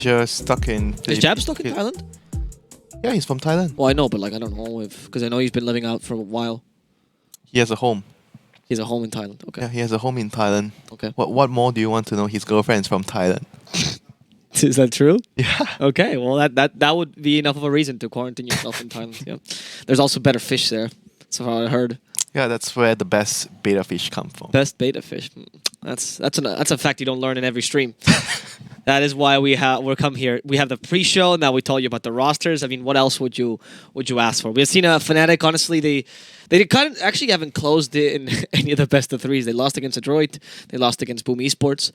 Just stuck in. Is Jab stuck in Thailand? Yeah, he's from Thailand. Well, I know, but like I don't know if because I know he's been living out for a while. He has a home. He's a home in Thailand. Okay. Yeah, he has a home in Thailand. Okay. What more do you want to know? His girlfriend is from Thailand. Is that true? Yeah. Okay. Well, that would be enough of a reason to quarantine yourself in Thailand. Yeah. There's also better fish there. That's what I heard. Yeah, that's where the best beta fish come from. Best beta fish. That's a fact you don't learn in every stream. That is why we're come here. We have the pre-show. Now we told you about the rosters. I mean, what else would you ask for? We've seen a Fnatic. Honestly, they kind of actually haven't closed in any of the best of threes. They lost against Detroit. They lost against Boom Esports.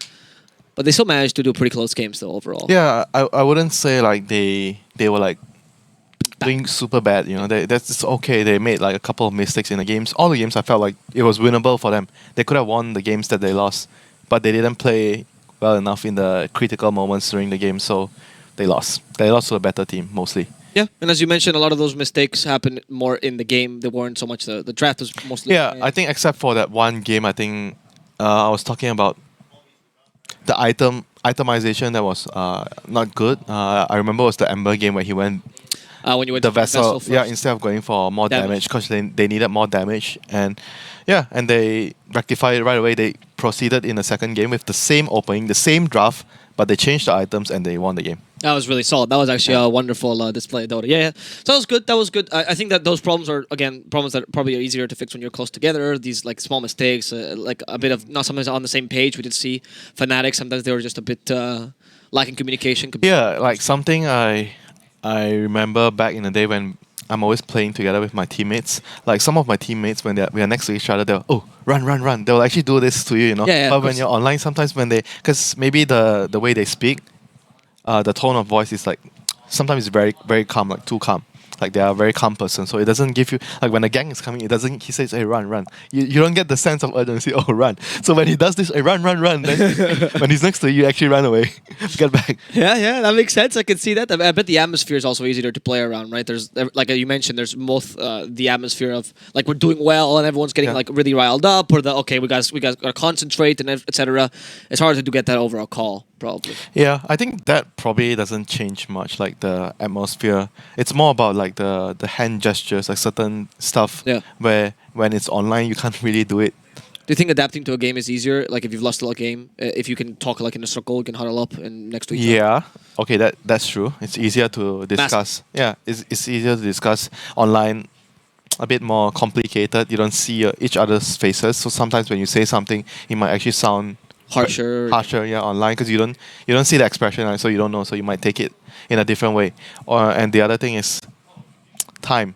But they still managed to do pretty close games though overall. Yeah, I wouldn't say like they were like doing super bad. You know, that's okay. They made like a couple of mistakes in the games. All the games I felt like it was winnable for them. They could have won the games that they lost, but they didn't play well enough in the critical moments during the game, so they lost. They lost to a better team mostly. Yeah, and as you mentioned, a lot of those mistakes happened more in the game. They weren't so much the draft was mostly. Yeah, I think except for that one game, I think I was talking about the itemization that was not good. I remember it was the Ember game where he went. When you went the to vessel yeah, instead of going for more damage because they needed more damage, and yeah, and they rectified it right away. They proceeded in the second game with the same opening, the same draft, but they changed the items and they won the game. That was really solid. That was actually a wonderful display of Dota. Yeah. So that was good. That was good. I think that those problems are, again, problems that probably are easier to fix when you're close together. These like small mistakes, like a bit of not sometimes on the same page. We did see Fnatic. Sometimes they were just a bit lacking communication. Yeah, like something I remember back in the day when I'm always playing together with my teammates. Like some of my teammates, when we are next to each other, they'll run. They'll actually do this to you, you know. Yeah, but when you're online, sometimes when because maybe the way they speak, the tone of voice is like sometimes it's very very calm, like too calm. Like they are a very calm person, so it doesn't give you like when the gang is coming, it doesn't. He says, "Hey, run!" You don't get the sense of urgency. Oh, run! So when he does this, "Hey, run!" Then when he's next to you, actually run away, get back. Yeah, that makes sense. I can see that. I bet the atmosphere is also easier to play around, right? There's like you mentioned, there's both the atmosphere of like we're doing well and everyone's getting like really riled up, or the we guys gotta concentrate and etc. It's harder to get that over a call. Probably. Yeah, I think that probably doesn't change much, like the atmosphere. It's more about like the hand gestures, like certain stuff where when it's online, you can't really do it. Do you think adapting to a game is easier? Like if you've lost a game, if you can talk like in a circle, you can huddle up and next to each other? Yeah, okay, that's true. It's easier to discuss. Yeah, it's easier to discuss online. A bit more complicated. You don't see each other's faces, so sometimes when you say something, it might actually sound harsher, yeah, online because you don't see the expression, right? So you don't know, so you might take it in a different way. And the other thing is time.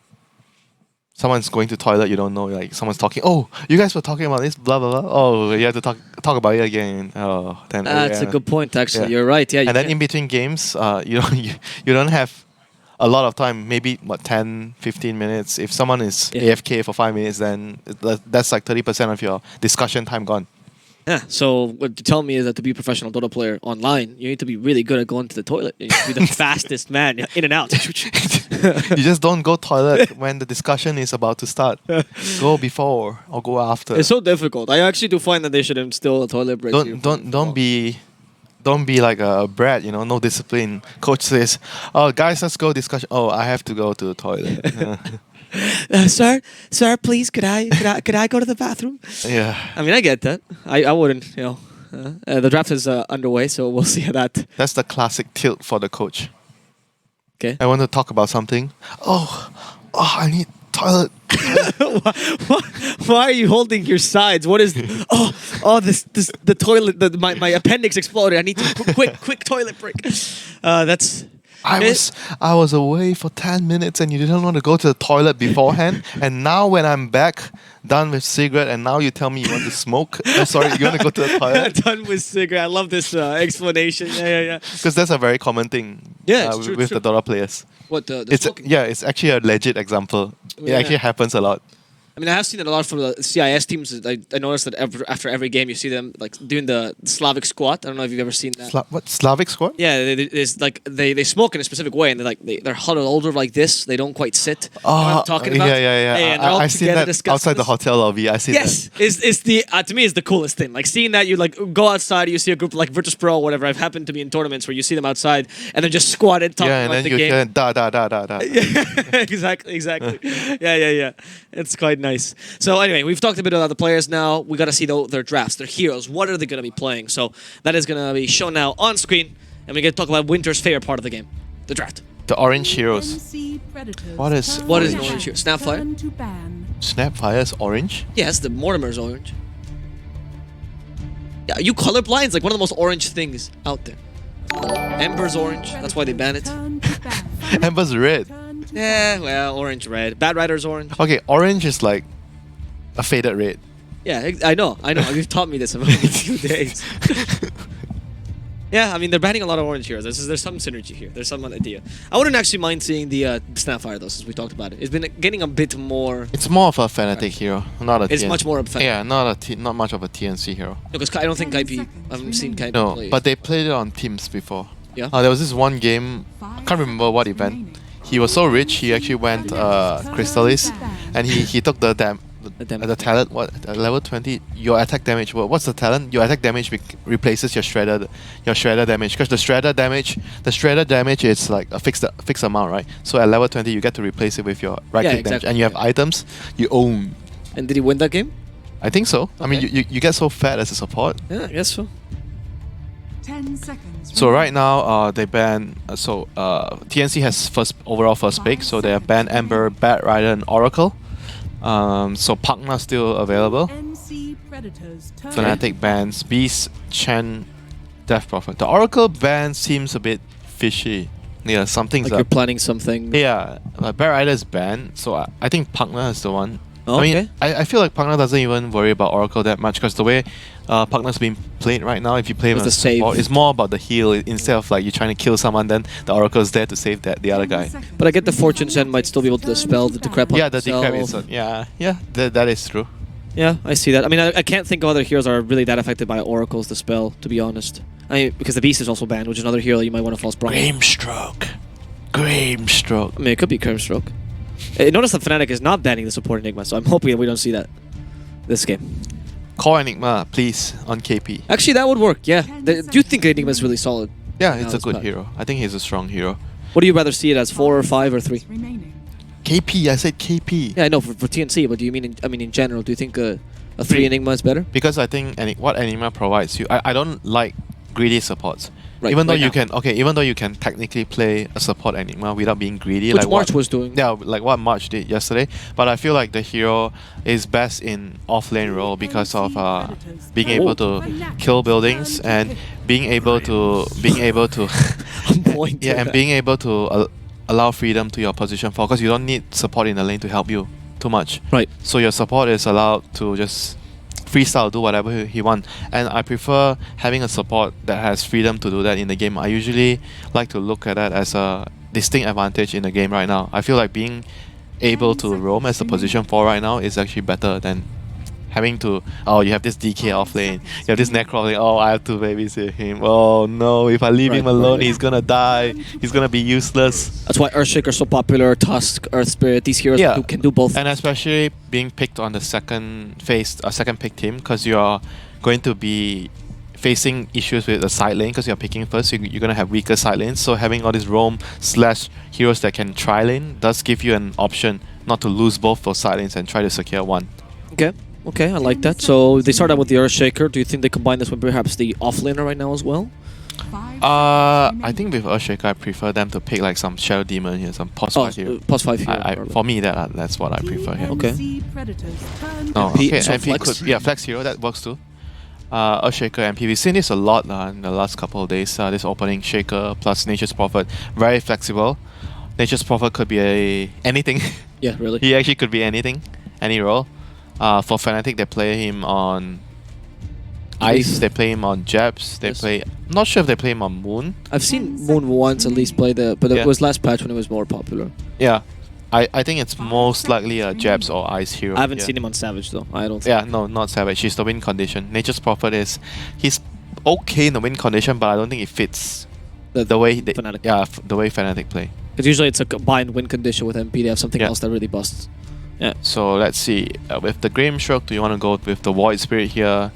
Someone's going to toilet, you don't know, like someone's talking. Oh, you guys were talking about this, blah blah blah. Oh, you have to talk about it again. Oh, then that's a good point. Actually, you're right. Yeah, and then in between games, you don't have a lot of time. Maybe 10, 15 minutes. If someone is AFK for 5 minutes, then that's like 30% of your discussion time gone. Yeah, so what you tell me is that to be a professional Dota player online, you need to be really good at going to the toilet. You need to be the fastest man in and out. You just don't go toilet when the discussion is about to start. Go before or go after. It's so difficult. I actually do find that they should instill a toilet break. Don't be like a brat, you know, no discipline. Coach says, "Oh, guys, let's go discussion." Oh, I have to go to the toilet. Sir, please, could I go to the bathroom? Yeah. I mean, I get that. I wouldn't, you know. The draft is underway, so we'll see how that. That's the classic tilt for the coach. Okay. I want to talk about something. Oh, I need toilet. Why are you holding your sides? What is? The toilet. My appendix exploded. I need to quick toilet break. That's. I was away for 10 minutes and you didn't want to go to the toilet beforehand. And now when I'm back, done with cigarette, and now you tell me you want to smoke. Sorry, you want to go to the toilet? Done with cigarette. I love this explanation. Yeah. Because that's a very common thing with the Dota players. What it's actually a legit example. It actually happens a lot. I mean, I have seen it a lot from the CIS teams. I noticed that after every game, you see them like doing the Slavic squat. I don't know if you've ever seen that. What Slavic squad? Yeah, it's like they smoke in a specific way, and they're huddled over like this. They don't quite sit. You know what I'm talking about? Yeah. And they're all I've seen together that discussing outside the this. hotel lobby. I see that. Yes, it's the to me it's the coolest thing. Like seeing that you like go outside, you see a group like Virtus Pro or whatever. I've happened to be in tournaments where you see them outside and they're just squatted talking Yeah, and about then the you game. hear da. exactly. Yeah. It's quite nice. So anyway, we've talked a bit about the players now. We got to see their drafts, their heroes. What are they going to be playing? So that is going to be shown now on screen, and we get to talk about Winter's favorite part of the game, the draft. The orange heroes. What is An orange? orange hero? Snapfire? Snapfire is orange? Yes, the Mortimer's orange. Yeah, you colorblind? It's like one of the most orange things out there. Ember's orange. That's why they ban it. Ember's red. Yeah, well, orange, red. Bad Rider's orange. Okay, orange is like a faded red. Yeah, I know. You've taught me this in a few days. Yeah, I mean, they're banning a lot of orange heroes. There's some synergy here. There's some idea. I wouldn't actually mind seeing the Snapfire, though, since we talked about it. It's been getting a bit more... It's more of a Fnatic hero, not a It's TNC. much more of a Fnatic. Yeah, not much of a TNC hero. Because I don't think KP... I haven't seen KP No, play. but they played it on Teams before. Yeah? There was this one game, I can't remember what event. He was so rich, he actually went Crystallis, and he took the talent, level 20, your attack damage, what's the talent? Your attack damage replaces your shredder damage, because the shredder damage is like a fixed amount, right? So at level 20 you get to replace it with your right click damage, and you have items you own. And did he win that game? I think so. Okay. I mean, you get so fat as a support. Yeah, I guess so. 10 seconds. So right now, they ban. TNC has overall first pick, so they have banned Ember, Bat Rider, and Oracle. So Pugna still available. Fnatic bans Beast, Chen, Death Prophet. The Oracle ban seems a bit fishy. Yeah, something's Like up. you're planning something. Yeah, Bat Rider is banned, so I think Pugna is the one. Oh, I mean, okay. I feel like Pugna doesn't even worry about Oracle that much, because the way Pugna's being played right now, if you play him With as the a support, save. it's more about the heal instead of like you trying to kill someone, then the Oracle's there to save the other guy. But I get the Fortune Send might still be able to dispel the decrep on Yeah, the himself. decrep is that is true. Yeah, I see that. I mean, I can't think of other heroes that are really that affected by Oracle's dispel, to be honest. Because the Beast is also banned, which is another hero that you might want to false proc. Grimstroke. I mean, it could be Grimstroke. Notice that Fnatic is not banning the support Enigma, so I'm hoping that we don't see that this game. Core Enigma, please, on KP. Actually, that would work, yeah. Do you think Enigma is really solid? Yeah, Now it's a it's good bad. hero. I think he's a strong hero. What do you rather see it as, 4 or 5 or 3? KP, I said KP. Yeah, I know, for TNC, but do you mean, in general, do you think a 3 Enigma is better? Because I think what Enigma provides you, I don't like greedy supports. Right, even though right you now. can, even though you can technically play a support Enigma without being greedy, Which like March what, was doing. Yeah, like what March did yesterday. But I feel like the hero is best in off-lane role because of being able to kill buildings and being able to Point yeah, and being able to allow freedom to your position for, because you don't need support in the lane to help you too much. Right. So your support is allowed to just freestyle, do whatever he wants. And I prefer having a support that has freedom to do that in the game. I usually like to look at that as a distinct advantage in the game right now. I feel like being able to roam as a position 4 right now is actually better than having to, you have this DK off lane, you have this Necro off lane, I have to babysit him. Oh no, if I leave him alone, he's gonna die. He's gonna be useless. That's why Earthshaker is so popular, Tusk, Earth Spirit, these heroes can do both. And especially being picked on the second pick team, because you're going to be facing issues with the side lane, because you're picking first, so you're going to have weaker side lanes. So having all these roam / heroes that can tri lane does give you an option not to lose both those side lanes and try to secure one. Okay, I like that. So they start out with the Earthshaker. Do you think they combine this with perhaps the offlaner right now as well? I think with Earthshaker, I prefer them to pick like some Shadow Demon here, some +5 here. +5 hero. For me, that's what I prefer here. Okay. No, MP, okay, so MP flex? could, flex hero, that works too. Earthshaker MP. We've seen this a lot in the last couple of days. This opening Shaker plus Nature's Prophet, very flexible. Nature's Prophet could be anything. Yeah, really. He actually could be anything, any role. For Fnatic, they play him on Ice, they play him on Jabs, I'm not sure if they play him on Moon. I've seen Moon once at least play but Yeah. it was last patch when it was more popular. Yeah. I think it's most likely a Jabs or Ice hero. I haven't seen him on Savage though. I don't. Yeah, no, not Savage. He's the win condition. Nature's Prophet he's okay in the win condition, but I don't think it fits the way they, Fnatic. yeah, the way Fnatic play. Because usually it's a combined win condition with MP. They have something Yeah. else that really busts. Yeah. So let's see. With the Grimstroke, do you want to go with the Void Spirit here?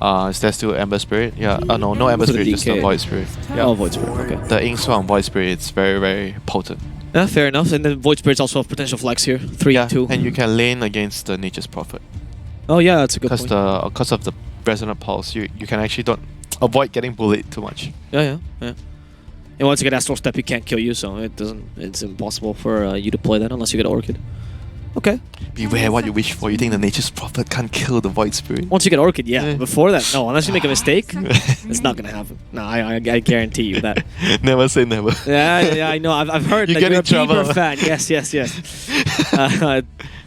Is there still Ember Spirit? Yeah. No Ember For the Spirit, just the DK. Void Spirit. Yeah. Oh, Void Spirit. Okay. The Inkswell and Void Spirit, it's very, very potent. Yeah, fair enough. And then Void Spirit's also have potential flex here. 3-2. And you can lane against the Nature's Prophet. Oh yeah, that's a good point. Because of the Resonant Pulse, you can actually don't avoid getting bullied too much. Yeah. And once you get Astral Step, he can't kill you, so it's impossible for you to play that unless you get Orchid. Okay. Beware what you wish for. You think the Nature's Prophet can't kill the Void Spirit? Once you get Orchid, yeah. Yeah. Before that, no. Unless you make a mistake, it's not gonna happen. No, I guarantee you that. Never say never. Yeah, I know. I've heard You that get you're in a Bieber trouble. fan. Yes.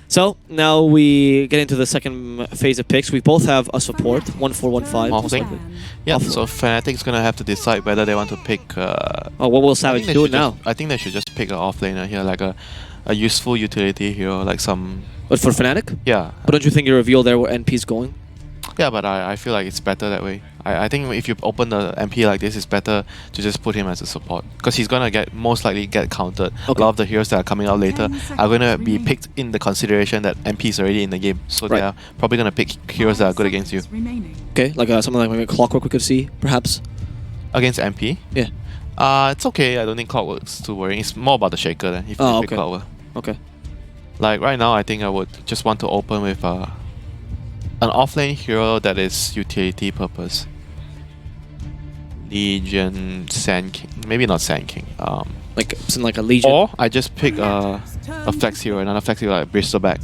So now we get into the second phase of picks. We both have a support, 1-4-1-5. most Offlane? likely. Yeah, Offlane. so Fnatic's gonna have to decide whether they want to pick. Oh, what will Savage do now? I think they should just pick an offlaner here, like a useful utility hero, like some. But for Fnatic? Yeah. But don't you think you reveal there where NP's going? Yeah, but I feel like it's better that way. I think if you open the MP like this, it's better to just put him as a support. Because he's going to most likely get countered. Okay. A lot of the heroes that are coming out later 10 are going to seconds be remaining. picked in the consideration that MP is already in the game. So Right. they are probably going to pick heroes that are good against you. Remaining. Okay, like something like maybe Clockwork we could see, perhaps. Against MP? Yeah. It's okay. I don't think Clockwork's too worrying. It's more about the Shaker then, if Oh, you pick okay. Clockwork. Okay. Like right now, I think I would just want to open with an offlane hero that is utility purpose. Legion, Sand King, maybe not Sand King. Like something like a Legion. Or I just pick a flex hero, another flex hero like Bristleback.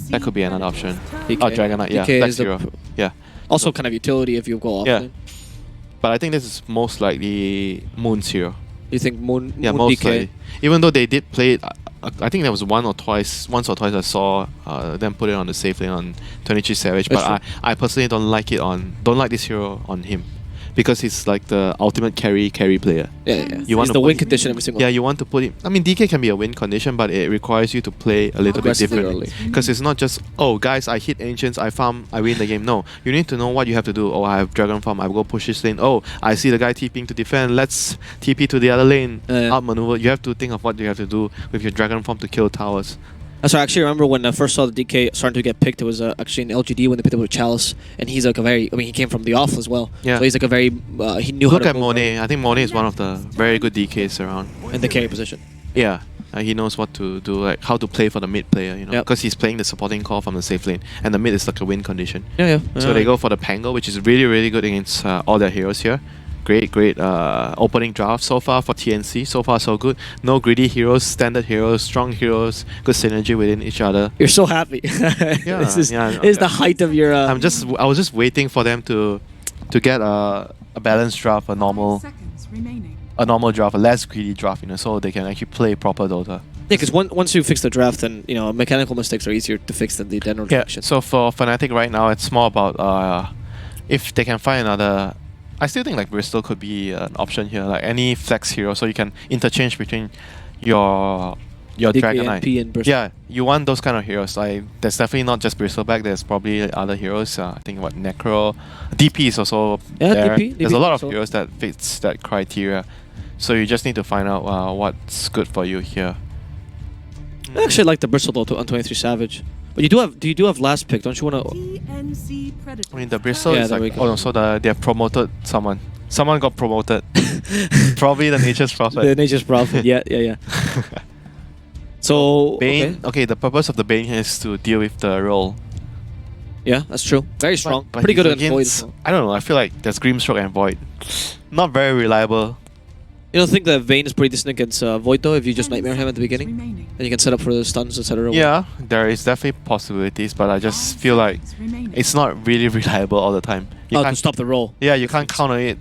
That could be another option. DK. Oh, Dragon Knight, yeah, DK flex is the hero. Yeah, Also kind of utility if you go off. Yeah. but I think this is most likely Moon's hero. You think Moon, Yeah, Moon most DK? likely. Even though they did play it, I think there was once or twice I saw them put it on the safe lane on 23 Savage, That's but I personally don't like this hero on him. Because he's like the ultimate carry player. Yeah. You want It's to the put win him- condition every single Yeah, you want to put him. I mean, DK can be a win condition, but it requires you to play a little bit Aggressively differently. early. Because it's not just, oh, guys, I hit ancients, I farm, I win the game. No, you need to know what you have to do. Oh, I have dragon farm, I will go push this lane. Oh, I see the guy TPing to defend. Let's TP to the other lane. Yeah. Outmaneuver. You have to think of what you have to do with your dragon farm to kill towers. So I actually remember when I first saw the DK starting to get picked, it was actually in LGD when they picked up with Chalice, and he's like he came from the off as well. Yeah. So he's like he knew Look how at to move Monet. I think Monet is one of the very good DKs around. in the carry position. Yeah, he knows what to do, like how to play for the mid player, you know, Yep. because he's playing the supporting core from the safe lane, and the mid is like a win condition. Yeah. So they go for the Pango, which is really, really good against all their heroes here. Great opening draft so far for TNC. So far, so good. No greedy heroes, standard heroes, strong heroes, good synergy within each other. You're so happy. This is the height of your. I was just waiting for them to get a balanced draft, a normal Seconds remaining. draft, a less greedy draft, you know, so they can actually play proper Dota. Yeah, because once you fix the draft, then mechanical mistakes are easier to fix than the general Yeah. direction. So for Fnatic right now, it's more about if they can find another. I still think like Bristol could be an option here, like any flex hero, so you can interchange between your DK, Dragon Knight. NP, and Bristol. Yeah, you want those kind of heroes. Like there's definitely not just Bristleback. There's probably other heroes. I think Necro, DP is also Yeah, there. DP There's a lot of also. heroes that fits that criteria. So you just need to find out what's good for you here. I actually like the Bristol though on 23 Savage. But you do have last pick, don't you want to? TNC Predator. I mean, the Bristol Yeah, is there like, we go. oh no, so they have promoted someone. Someone got promoted. Probably the Nature's Prophet. The Nature's Prophet. Yeah. So Bane. Okay, the purpose of the Bane here is to deal with the role. Yeah, that's true. Very strong. But Pretty he's good against Void. against- as well. I don't know. I feel like there's Grimstroke and Void. Not very reliable. You don't think that Vayne is pretty decent against Void though? If you just Nightmare him at the beginning, Remaining. then you can set up for the stuns, etc. Yeah, there is definitely possibilities, but I just feel like Remaining. it's not really reliable all the time. You Oh, can't to stop the roll. Yeah, you can't count on it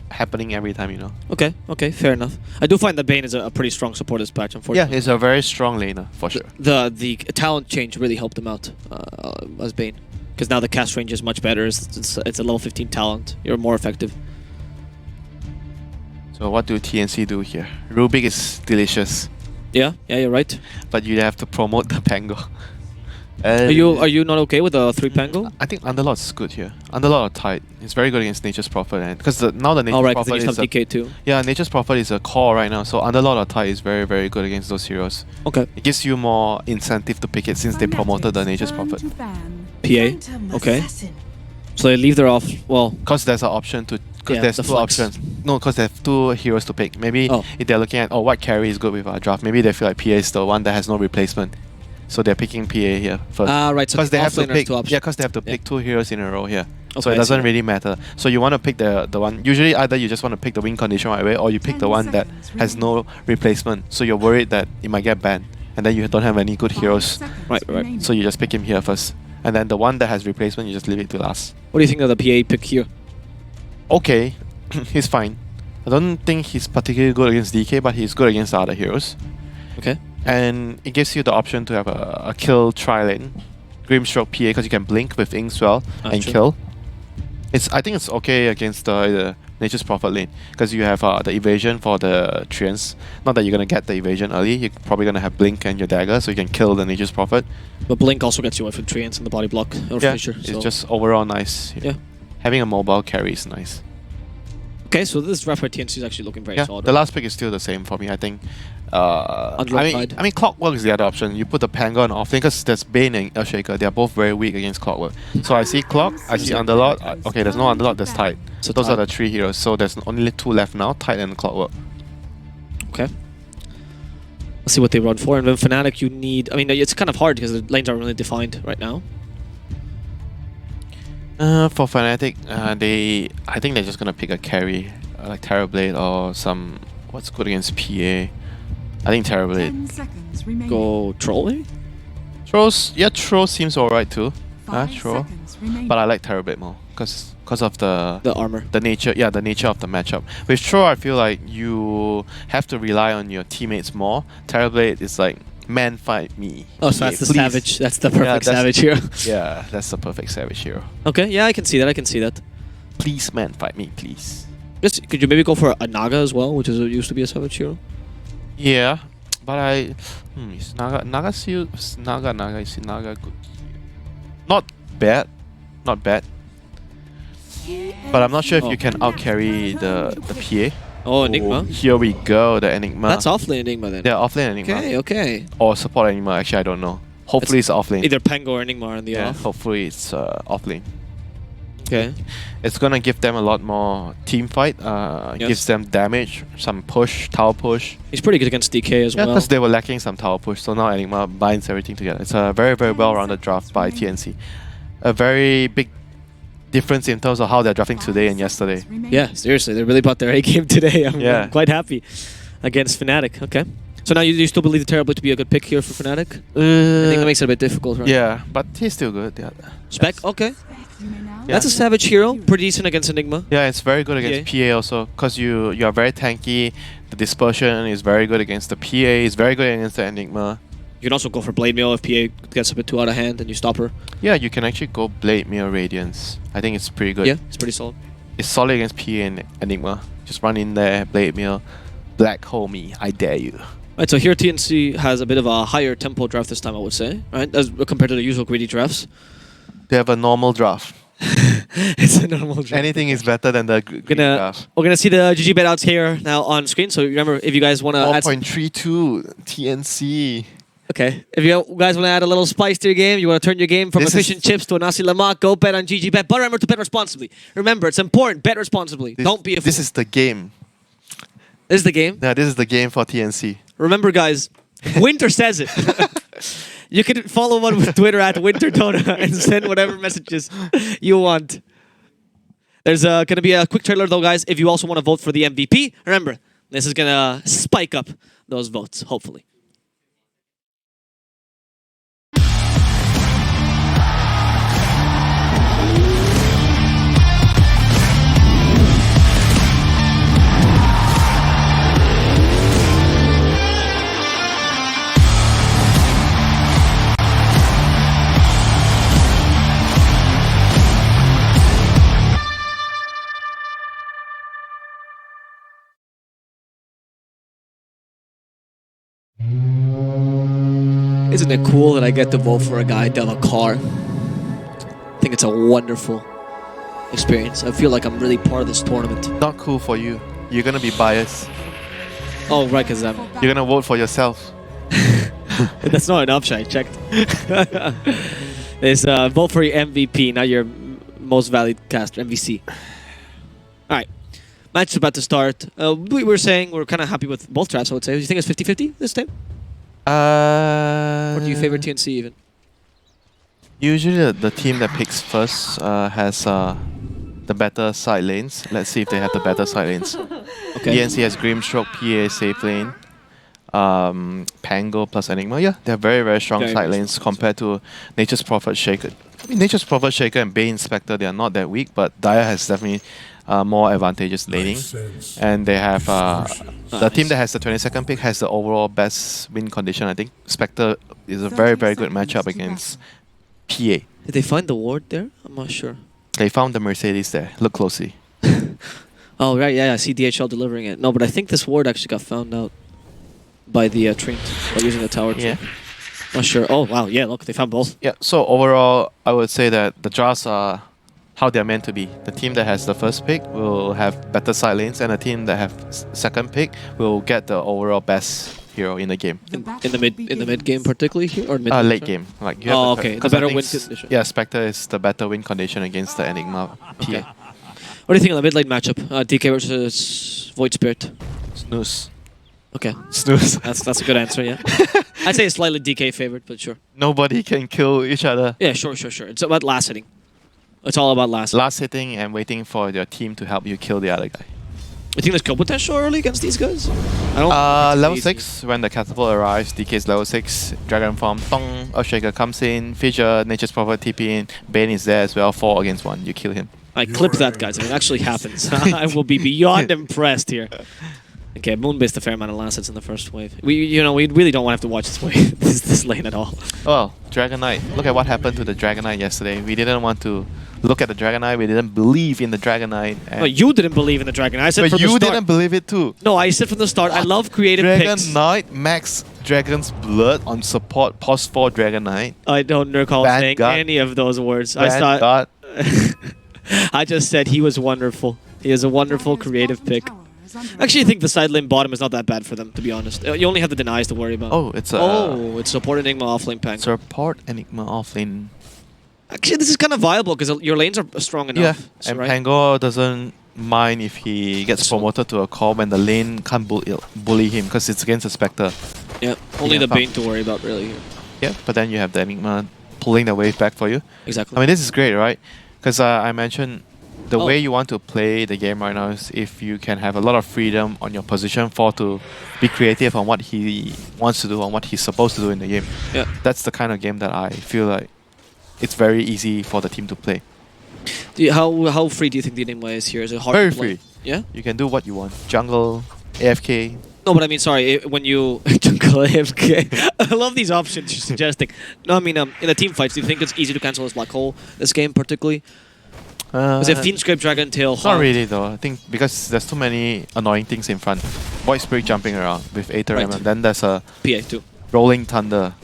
happening every time, you know. Okay, fair enough. I do find that Bane is a pretty strong support this patch, Yeah, unfortunately. he's a very strong laner for sure. The talent change really helped him out as Bane, because now the cast range is much better. It's a level 15 talent. You're more effective. So what do TNC do here? Rubik is delicious. Yeah, you're right. but you have to promote the Pango. Are you not okay with the 3 Pango? I think Underlord is good here. Underlord are tight. It's very good against Nature's Prophet, and because now the Nature's All right, because Prophet you is have DK too. yeah, Nature's Prophet is a core right now. So Underlord or tight is very very good against those heroes. Okay. It gives you more incentive to pick it since they promoted the Nature's Turn Prophet. to ban. PA. Okay. So they leave their off. Well, Because there's an option to. Because Yeah, there's the 2 flex. options. No, because there's 2 heroes to pick. Maybe if they're looking at what carry is good with our draft, maybe they feel like PA is the one that has no replacement. So they're picking PA here first. right. So Because they have to pick. 2 options. Yeah, because they have to pick 2 heroes in a row here. So Okay, it I see doesn't that. really matter. So you want to pick the one. Usually either you just want to pick the win condition right away, or you pick the 10 one that seconds has no replacement. So you're worried that it might get banned, and then you don't have any good 5 heroes. seconds Right. remaining. So you just pick him here first, and then the one that has replacement you just leave it to last. What do you think of the PA pick here? Okay, he's fine. I don't think he's particularly good against DK, but he's good against the other heroes. Okay. And it gives you the option to have a kill tri-lane, Grimstroke PA, because you can blink with Inkswell That's and true. kill. I think it's okay against the Nature's Prophet lane, because you have the evasion for the Treants. Not that you're going to get the evasion early, you're probably going to have blink and your dagger, so you can kill the Nature's Prophet. But Blink also gets you away from Treants and the body block or Yeah, finisher. it's So. just overall nice. Yeah. Having a mobile carry is nice. Okay, so this draft by TNC is actually looking very Yeah, solid. the last pick is still the same for me, I think. Underlord I mean, Clockwork is the other option. You put the Pango on offlane because there's Bane and Earthshaker. They are both very weak against Clockwork. So I see Clock, I see Underlord. Okay, there's no Underlord, there's Tide. So Those are Tide. the 3 heroes. So there's only 2 left now, Tide and Clockwork. Okay. Let's see what they run for. And then Fnatic, you need... I mean, it's kind of hard because the lanes aren't really defined right now. For Fnatic, I think they're just gonna pick a carry, like Terrorblade or some... What's good against PA? I think Terrorblade. 10 seconds remaining. Go Troll, Trolls, yeah, Troll seems alright too. 5 Troll. seconds remaining. But I like Terrorblade more, because of the armor. the nature of the matchup. With Troll, I feel like you have to rely on your teammates more. Terrorblade is like, man, fight me. Oh, so that's the Please. Savage. That's the perfect that's- Savage hero. Yeah, that's the perfect Savage hero. Okay, yeah, I can see that. I can see that. Please, man, fight me, please. Just, could you maybe go for a Naga as well, which used to be a Savage hero? Yeah, but is Naga is Naga good? Not bad, but I'm not sure if you can out carry the PA. Oh, Enigma. Here we go, the Enigma. That's offlane Enigma then. Yeah, offlane Enigma. Okay, okay. Or support Enigma, actually I don't know. Hopefully it's offlane. Either Pango or Enigma on the Yeah, off. hopefully it's offlane. Okay. It's gonna give them a lot more team fight. Gives them damage, some push, tower push. He's pretty good against DK as Yeah, well. because they were lacking some tower push, so now Enigma binds everything together. It's a very, very well-rounded draft by TNC. A very big difference in terms of how they're drafting today and yesterday. Yeah, seriously, they really brought their A game today. Yeah. I'm quite happy against Fnatic. Okay. So now you still believe the Terrorblade to be a good pick here for Fnatic? I think that makes it a bit difficult, right? Yeah, but he's still good. Yeah. Spec? Okay. Yeah. That's a Savage hero. Pretty decent against Enigma. Yeah, it's very good against PA also, because you are very tanky. The dispersion is very good against the PA. It's very good against the Enigma. You can also go for Blade Mail if PA gets a bit too out of hand and you stop her. Yeah, you can actually go Blade Mirror Radiance. I think it's pretty good. Yeah, it's pretty solid. It's solid against PA and Enigma. Just run in there, Blade Mirror, Black Hole me, I dare you. Right, so here TNC has a bit of a higher tempo draft this time, I would say, right? As compared to the usual greedy drafts. They have a normal draft. It's a normal draft. Anything is better than the greedy draft. We're gonna see the GG bet outs here now on screen. So remember, if you guys want to add 1.32 TNC. okay, if you guys want to add a little spice to your game, you want to turn your game from This efficient is- chips to a nasi lemak, go bet on GG bet. But remember to bet responsibly. Remember, it's important. Bet responsibly. Don't be a fool. This is the game. This is the game. Yeah, this is the game for TNC. Remember, guys, Winter says it. You can follow one with Twitter at WinterDota and send whatever messages you want. There's going to be a quick trailer, though, guys. If you also want to vote for the MVP, remember, this is going to spike up those votes, hopefully. Isn't it cool that I get to vote for a guy to have a car? I think it's a wonderful experience. I feel like I'm really part of this tournament. Not cool for you. You're gonna be biased. Oh, right, because You're gonna vote for yourself. that's not an option. I checked. It's vote for your MVP, not your most valued caster, MVC. All right. Match is about to start. We were saying we're kind of happy with both drafts, I would say. Do you think it's 50-50 this time? Or do you favor TNC even? Usually the team that picks first has the better side lanes. Let's see if they have the better side lanes. Okay. TNC has Grimstroke, PA safe lane. Pango plus Enigma. Yeah, they're very, very strong Very side strong. lanes compared to Nature's Prophet Shaker. I mean, Nature's Prophet Shaker and Bane Spectre, they are not that weak, but Dire has definitely more advantageous laning. And they have the team that has the 22nd pick has the overall best win condition, I think. Spectre is a very, very good matchup against PA. Did they find the ward there? I'm not sure. They found the Mercedes there. Look closely. Oh, right, yeah, I see DHL delivering it. No, but I think this ward actually got found out by the Trent by using the tower. Yeah. Not sure. Oh, wow, yeah, look, they found both. Yeah, so overall, I would say that the drafts are how they're meant to be. The team that has the first pick will have better side lanes, and the team that have second pick will get the overall best hero in the game. In the mid game particularly here or mid Late game. Like you have Oh, the okay. The 'cause I better think win condition. Yeah, Spectre is the better win condition against the Enigma PA. Okay. What do you think of the mid lane matchup? DK versus Void Spirit. Snooze. Okay. Snooze. That's a good answer, yeah. I'd say it's slightly DK favored, but sure. Nobody can kill each other. Yeah, sure. It's about last hitting. It's all about last. Last hitting and waiting for your team to help you kill the other guy. You think there's kill potential early against these guys? I don't Level easy. 6, when the catapult arrives, DK's level 6, Dragon Form, Tong, Earthshaker comes in, Fissure, Nature's Prophet TP in, Bane is there as well, 4 against 1, you kill him. I clipped that, guys. It actually happens. I will be beyond impressed here. Okay, Moonbased a fair amount of last hits in the first wave. We really don't want to have to watch this wave, this lane at all. Well, Dragon Knight, look at what happened to the Dragon Knight yesterday. We didn't want to look at the Dragon Knight, we didn't believe in the Dragon Knight. No, you didn't believe in the Dragon. I said But from the you start. didn't believe it too. No, I said from the start. I love creative Dragon picks. Knight, max Dragon's Blood on support, pos 4 Dragon Knight. I don't recall saying Vanguard. any of those words. I thought. God. I just said he was wonderful. He is a wonderful creative pick. Actually, I think the side lane bottom is not that bad for them, to be honest. You only have the denies to worry about. Oh, it's a It's support Enigma offlane Pang. support Enigma offlane. Actually, this is kind of viable because your lanes are strong enough. Yeah, so, and right? Pango doesn't mind if he gets promoted to a core when the lane can't bully him because it's against a Spectre. Yeah, only Yeah, the Bane to worry about, really. Here. Yeah, but then you have the Enigma pulling the wave back for you. Exactly. I mean, this is great, right? Because I mentioned the Oh. way you want to play the game right now is if you can have a lot of freedom on your position 4 to be creative on what he wants to do, on what he's supposed to do in the game. Yeah. That's the kind of game that I feel like it's very easy for the team to play. How free do you think the Enigma is here? Is it hard Very to play? free. Yeah? You can do what you want. Jungle, AFK. No, but I mean, sorry, when you jungle AFK, I love these options you're suggesting. No, I mean, in the team fights, do you think it's easy to cancel his Black Hole this game particularly? Was it Fiend Scrape, Dragon Tail, Not really though. I think because there's too many annoying things in front. Void Spirit jumping around with Aether Right. and then there's a PA too. Rolling Thunder.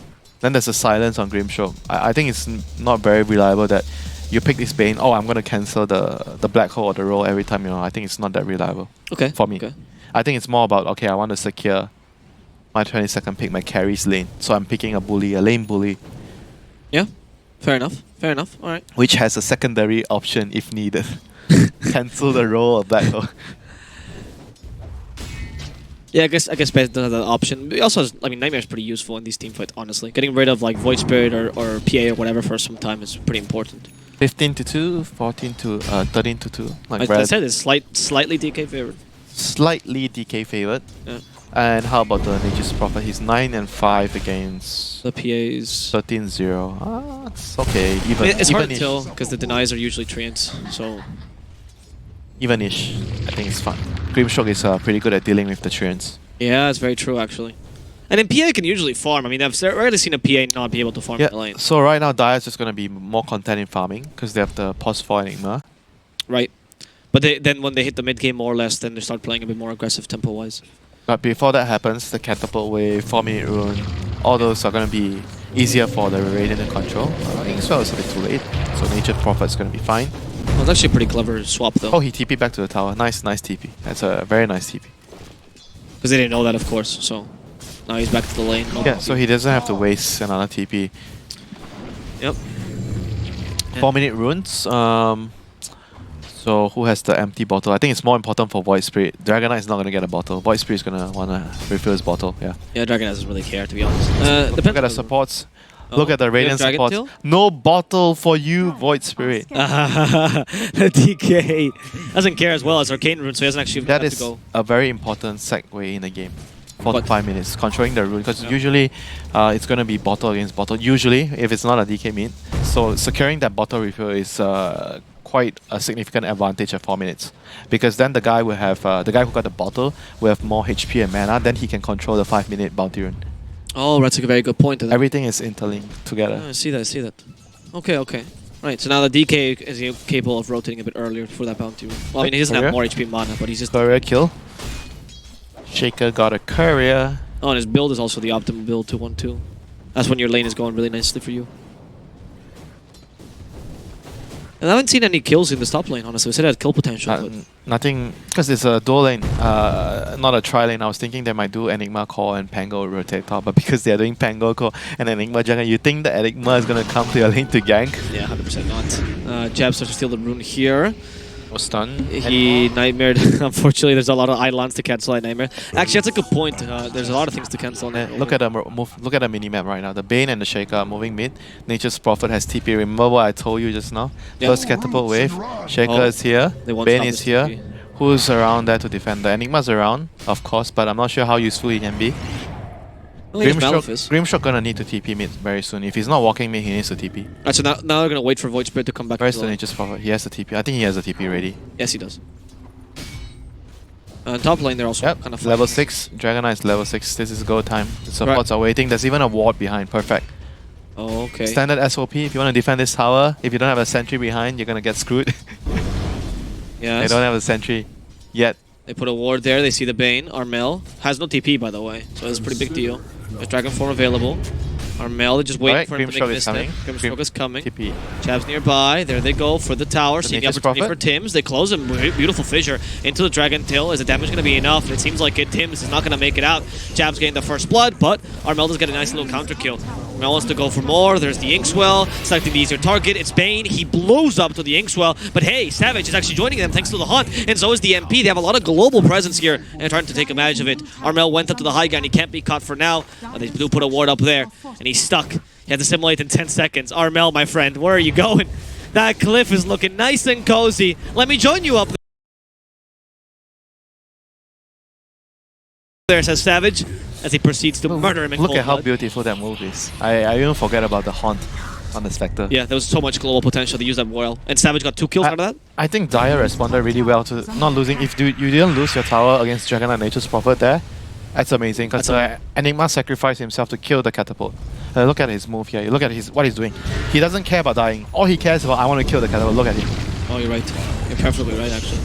Then there's a silence on Grimstroke. I think it's not very reliable that you pick this Bane. Oh, I'm gonna cancel the Black Hole or the roll every time. I think it's not that reliable Okay. for me. Okay. I think it's more about okay, I want to secure my 22nd pick, my carries lane. So I'm picking a lane bully, Yeah. Fair enough. All right. which has a secondary option if needed. Cancel the roll of Black Hole. Yeah, I guess based on that option. But also, I mean, Nightmare is pretty useful in these team fights. Honestly, getting rid of like Void Spirit or PA or whatever for some time is pretty important. 15 to 2, 14 to 13 to 2. Like I said it's slightly DK favored. slightly DK favored. Yeah. And how about the Nature's Prophet? He's 9 and 5 against The PA's. 13-0. It's okay. It's hard to Even-ish. tell because the denies are usually treants. So Even-ish. I think it's fine. Grimstroke is pretty good at dealing with the treants. yeah, it's very true actually. And then PA can usually farm. I mean, I've rarely seen a PA not be able to farm in the Yeah, lane. so right now Dire's just going to be more content in farming because they have the pos 4 Enigma. Right. But then when they hit the mid game more or less, then they start playing a bit more aggressive tempo-wise. But before that happens, the catapult wave, 4-minute rune, all those are going to be easier for the Radiant to control. Inkspell is a bit too late, so Nature's Prophet's going to be fine. Well, it's actually a pretty clever swap though. Oh, he TP back to the tower. Nice TP. That's a very nice TP. Because they didn't know that, of course, so now he's back to the lane. Yeah, so he doesn't have to waste another TP. Yep. 4-minute runes. So who has the empty bottle? I think it's more important for Void Spirit. Dragon Knight is not going to get a bottle. Void Spirit is going to want to refill his bottle. Yeah. Yeah, Dragon Knight doesn't really care, to be honest. Look at the supports. Look at the Radiant Dragon supports. Tail? No bottle for you, Void Spirit. DK doesn't care as well as Arcane Rune, so he doesn't actually That have is to go. a very important segue in the game. 4 to 5 minutes. Controlling the rune. Because usually it's going to be bottle against bottle. Usually, if it's not a DK mid. So securing that bottle refill is quite a significant advantage at 4 minutes. Because then the guy will have, the guy who got the bottle will have more HP and mana. Then he can control the 5-minute bounty rune. Oh, that's a very good point. Everything is interlinked together. I see that, I see that. Okay. Right, so now the DK is capable of rotating a bit earlier for that bounty rune. Well, I mean, he doesn't have more HP mana, but he's just... Courier kill. Shaker got a courier. Oh, and his build is also the optimal build, 2-1-2. That's when your lane is going really nicely for you. And I haven't seen any kills in this top lane, honestly. I said it had kill potential, but... Nothing, because it's a dual lane, not a tri-lane. I was thinking they might do Enigma core and Pango rotate top, but because they're doing Pango core and Enigma jungle, you think the Enigma is going to come to your lane to gank? Yeah, 100% not. Jab starts to steal the rune here. Was stunned. He nightmared. Unfortunately, there's a lot of Eidolons to cancel that nightmare. Actually, that's a good point. There's a lot of things to cancel. Look at the look at the minimap right now. The Bane and the Shaker are moving mid. Nature's Prophet has TP. Remember what I told you just now? Yeah. First catapult wave. Shaker is here. Bane is here. TP. Who's around there to defend? The Enigma's around, of course, but I'm not sure how useful he can be. Grimstroke gonna need to TP mid very soon. If he's not walking mid, he needs to TP. Alright, so now they're gonna wait for Void Spirit to come back. Where's the Nature's Prophet? He has the TP. I think he has the TP ready. Yes, he does. Top lane, they're also kind of level 6. Dragon Knight is level 6. This is go time. The supports are waiting. There's even a ward behind. Perfect. Oh, okay. Standard SOP. If you want to defend this tower, if you don't have a sentry behind, you're gonna get screwed. Yeah. They don't have a sentry yet. They put a ward there. They see the Bane. Armel has no TP, by the way, so it's a pretty big deal. There's Dragon Form available. Armel, just waiting for him to make this step. Grimstroke is coming. TP. Chav's nearby. There they go for the tower. Seeing the opportunity for Tims. They close him. Beautiful fissure into the Dragon Tail. Is the damage going to be enough? It seems like it. Tims is not going to make it out. Chav's getting the first blood, but Armel does get a nice little counter kill. Armel wants to go for more. There's the Inkswell. Selecting the easier target. It's Bane. He blows up to the Inkswell, but hey, Savage is actually joining them thanks to the hunt, and so is the MP. They have a lot of global presence here and trying to take advantage of it. Armel went up to the high ground. He can't be caught for now. They do put a ward up there, and he's stuck. He had to simulate in 10 seconds. Armel, my friend, where are you going? That cliff is looking nice and cozy. Let me join you up there, says Savage, as he proceeds to murder him in Look cold at how blood. beautiful that move is. I even forget about the haunt on the Spectre. Yeah, there was so much global potential to use that Royal. And Savage got 2 kills out of that. I think Dire responded really well to not losing. If you didn't lose your tower against Dragon and Nature's Prophet there, that's amazing, because Enigma sacrificed himself to kill the catapult. Look at his move here. Look at what he's doing. He doesn't care about dying. All he cares about, I want to kill the catapult. Look at him. Oh, you're right. You're perfectly right, actually.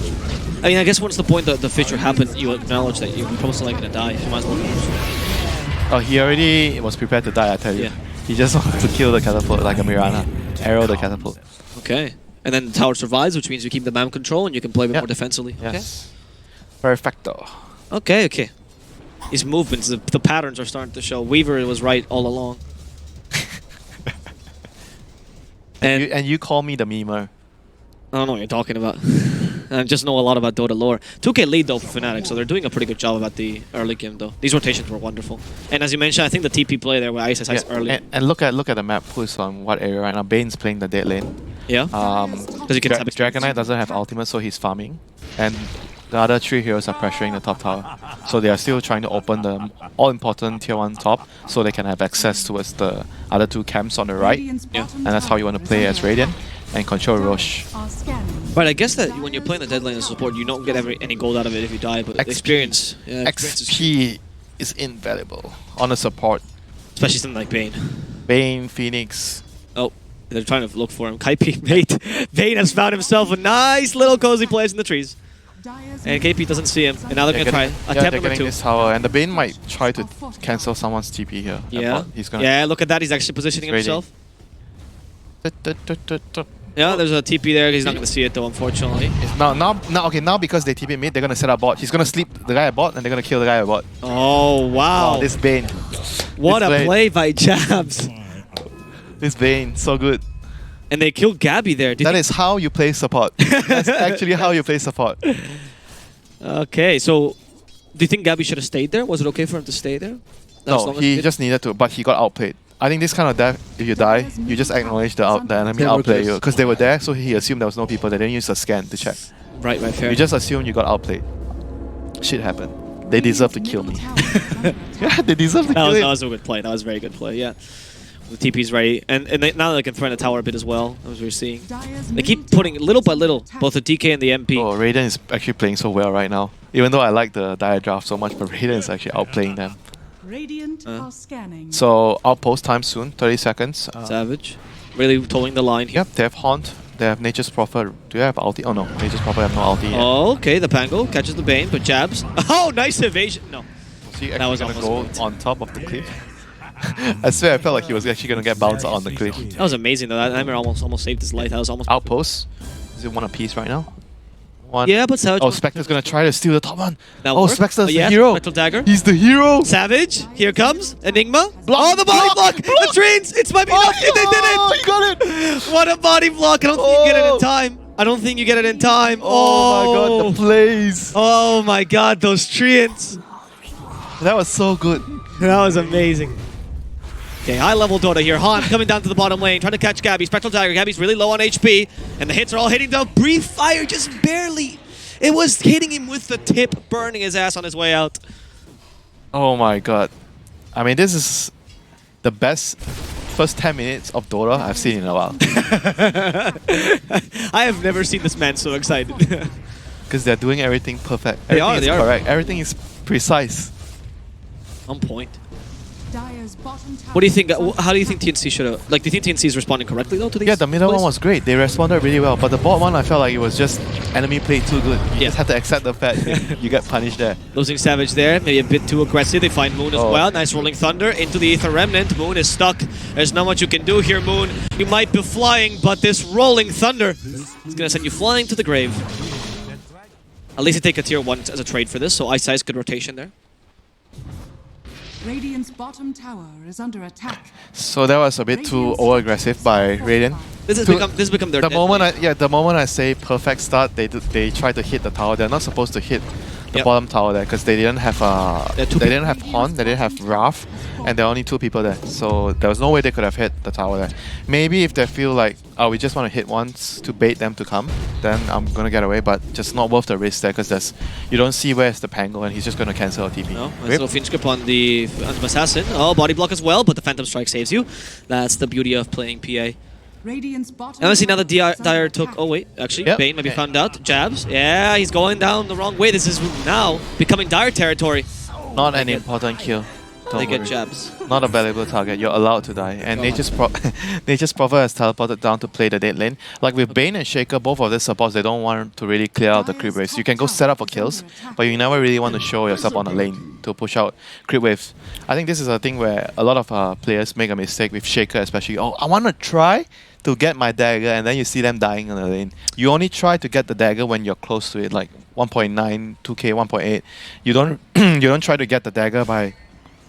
I mean, I guess once the point that the fissure happened, you acknowledge that you're probably not going to die. You might as well. Oh, he already was prepared to die, I tell you. Yeah. He just wanted to kill the catapult like a Mirana. Arrow the catapult. Okay. And then the tower survives, which means you keep the MAM control and you can play a bit more defensively. Yes. Perfecto. Okay. His movements, the patterns are starting to show. Weaver was right all along. and you call me the memer. I don't know what you're talking about. I just know a lot about Dota lore. 2K lead though for Fnatic, so they're doing a pretty good job about the early game though. These rotations were wonderful. And as you mentioned, I think the TP play there where Ice has early. And look at the map who's on what area right now. Bane's playing the dead lane. Yeah. Because you can Dragon Knight doesn't have ultimate, so he's farming. And the other 3 heroes are pressuring the top tower. So they are still trying to open the all-important tier 1 top so they can have access towards the other 2 camps on the right. Yeah. And that's how you want to play as Radiant and control Roche. But I guess that when you're playing the dead lane as support, you don't get any gold out of it if you die, but experience. Yeah, XP is invaluable on a support. Especially something like Bane. Bane, Phoenix. Oh, they're trying to look for him. Kaipi, mate. Bane has found himself a nice little cozy place in the trees. And KP doesn't see him. And now they're going to try attempt they're number getting 2. this tower, and the Bane might try to cancel someone's TP here. Yeah. He's gonna Yeah, look at that. He's actually positioning Ready. himself. Yeah, there's a TP there. He's not going to see it though, unfortunately. Now because they TP mid, they're gonna set up bot. He's gonna sleep the guy at bot, and they're gonna kill the guy at bot. Oh, wow. Wow, this Bane. What this a Bane. play by Jabs. This Bane, so good. And they killed Gabby there. That is how you play support. That's actually how you play support. Okay, so do you think Gabby should have stayed there? Was it okay for him to stay there? As No, long as he did? just needed to, but he got outplayed. I think this kind of death, if you die, you just acknowledge the enemy They were outplay close. you. Because they were there, so he assumed there was no people. They didn't use a scan to check. Right, fair. You just assume you got outplayed. Shit happened. They deserve to kill me. Yeah, they deserve to kill That me. was a good play. That was a very good play, yeah. The TP's ready. And now they can threaten the tower a bit as well, as we're seeing. They keep putting little by little, both the DK and the MP. Oh, Raiden is actually playing so well right now. Even though I like the dire draft so much, but Raiden is actually outplaying them. Radiant are scanning. So outpost time soon, 30 seconds. Savage. Really towing the line here. Yep, they have Haunt, they have Nature's Prophet. Do you have ulti? Oh no, Nature's Prophet have no ulti yet. Oh, okay, the Pango catches the Bane, but Jabs. Oh, nice evasion. No. Was he that actually was gonna almost go moved. on top of the cliff? I swear I felt like he was actually gonna get bounced on the cliff. That was amazing though. That Nightmare almost saved his life. That was almost... Outpost? Is it one apiece right now? One. Yeah, but Savage... Oh, Spectre's gonna try to steal the top one. That Oh, worked. Spectre's the Yes, hero. Spectral Dagger. He's the hero. Savage, here comes Enigma. Block, Oh, the body block! block, The trains! It's might be enough! They did it! He got it! What a body block! I don't think you get it in time. I don't think you get it in time. Oh my god, the plays! Oh my god, those treants. That was so good. That was amazing. Okay, high level Dota here. Han coming down to the bottom lane, trying to catch Gabby. Spectral Dagger. Gabby's really low on HP, and the hits are all hitting the brief fire, just barely. It was hitting him with the tip, burning his ass on his way out. Oh my god. I mean, this is the best first 10 minutes of Dota I've seen in a while. I have never seen this man so excited. Because they're doing everything perfect. They Everything are. is correct. Everything is precise. On point. Dire's bottom tower What do you think? is under How do you think attack. TNC should have? Like, do you think TNC is responding correctly though to these? Yeah, the middle plays? one was great. They responded really well. But the bot one, I felt like it was just enemy played too good. You Yeah. just had to accept the fact you get punished there. Losing Savage there, maybe a bit too aggressive. They find Moon as Oh. well. Nice rolling thunder into the Aether Remnant. Moon is stuck. There's not much you can do here, Moon. You might be flying, but this rolling thunder is gonna send you flying to the grave. At least they take a tier 1 as a trade for this, so Ice Ice, good rotation there. Radiant's bottom tower is under attack. So that was a bit too over-aggressive by Raiden. This has become their The dead moment lane. the moment I say perfect start, they try to hit the tower. They're not supposed to hit the Yep. bottom tower there because they didn't have There are two they didn't have Haunt, they didn't have Wrath, and there are only 2 people there. So there was no way they could have hit the tower there. Maybe if they feel like, oh, we just want to hit once to bait them to come, then I'm gonna get away. But just not worth the risk there because you don't see where's the Pango and he's just gonna cancel a TP. No, nice Rip. little Finch grip on the Assassin. Oh, body block as well, but the Phantom Strike saves you. That's the beauty of playing PA. Radiant's bottom Now let's see now tower that is under Dyer took... attack. Oh wait, actually, Yep. Bane maybe found out. Jabs. Yeah, he's going down the wrong way. This is now becoming Dyer territory. Not an important kill. Don't They get worry. Jabs. Not a valuable target. You're allowed to die. And Nature's Prophet has teleported down to play the dead lane. Like with Bane and Shaker, both of their supports, they don't want to really clear out the creep waves. You can go set up for kills, but you never really want to show yourself on the lane to push out creep waves. I think this is a thing where a lot of players make a mistake with Shaker especially. Oh, I want to try to get my dagger, and then you see them dying on the lane. You only try to get the dagger when you're close to it, like 1.9, 2k, 1.8. You don't you don't try to get the dagger by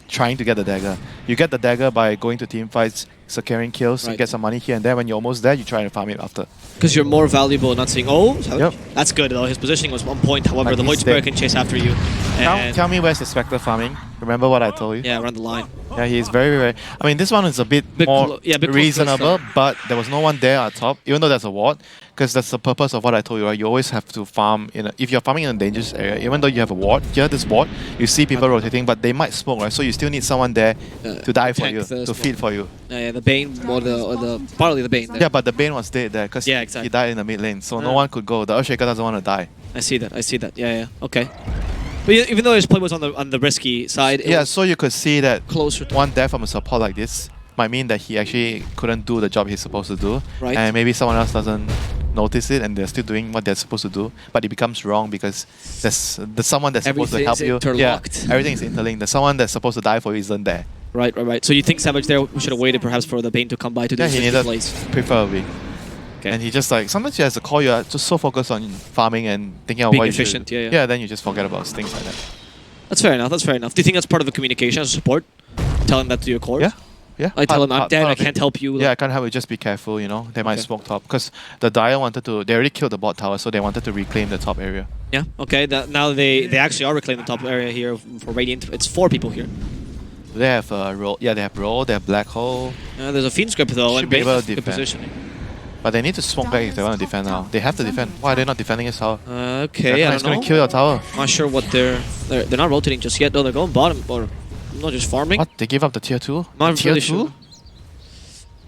trying to get the dagger. You get the dagger by going to team fights, securing kills, Right. you get some money here and there. When you're almost there, you try to farm it after. Because you're more valuable, not saying, oh, Yep. that's good though. His positioning was on point. However, Like the Void he's Spirit dead. can chase after you. And Tell me where's the Spectre farming? Remember what I told you? yeah, around the line. Yeah, he's very... I mean, this one is a bit Bit more clo- yeah, bit close reasonable, to but there was no one there at top, even though there's a ward, because that's the purpose of what I told you, right? You always have to farm if you're farming in a dangerous area, even though you have a ward, here this ward, you see people rotating, but they might smoke, right? So you still need someone there to die for tank you, the to smoke. feed for you. Yeah, the Bane or the partly the Bane. There. Yeah, but the Bane was dead there, because Yeah, exactly. he died in the mid lane, so no Yeah. one could go. The Earthshaker doesn't want to die. I see that. I see that. Yeah, yeah. Okay. But yeah, even though his play was on the risky side, it Yeah, was so you could see that closer to one death from a support like this might mean that he actually couldn't do the job he's supposed to do, Right. and maybe someone else doesn't notice it and they're still doing what they're supposed to do, but it becomes wrong because there's someone that's supposed to help you. Interlocked. Yeah, everything is interlinked. The someone that's supposed to die for you isn't there. Right. So you think Savage there should have waited perhaps for the Bane to come by to do he the needed, plays? preferably. Okay. And he just like, sometimes he has to call you out, just so focused on farming and thinking of Being what efficient, you should. yeah. Yeah, then you just forget about things like that. That's fair enough. Do you think that's part of the communication as a support? Telling that to your core? Yeah. I tell him I'm dead, I can't help you. Yeah, I can't help you, just be careful, you know. They might smoke top. Because the Dire wanted to, they already killed the bot tower, so they wanted to reclaim the top area. Yeah, okay. Now they actually are reclaiming the top area here for Radiant. It's 4 people here. They have roll. Yeah, they have roll, they have black hole. There's a Fiend Script though, Should and be able Bane to good defend. positioning. But they need to smoke back if they want to defend now. They have to defend. Why are they not defending his tower? Okay, I don't It's know. going to kill your tower. Not sure what they're not rotating just yet. No, they're going bottom or not just farming. What? They give up the tier 2? Not tier really 2? sure.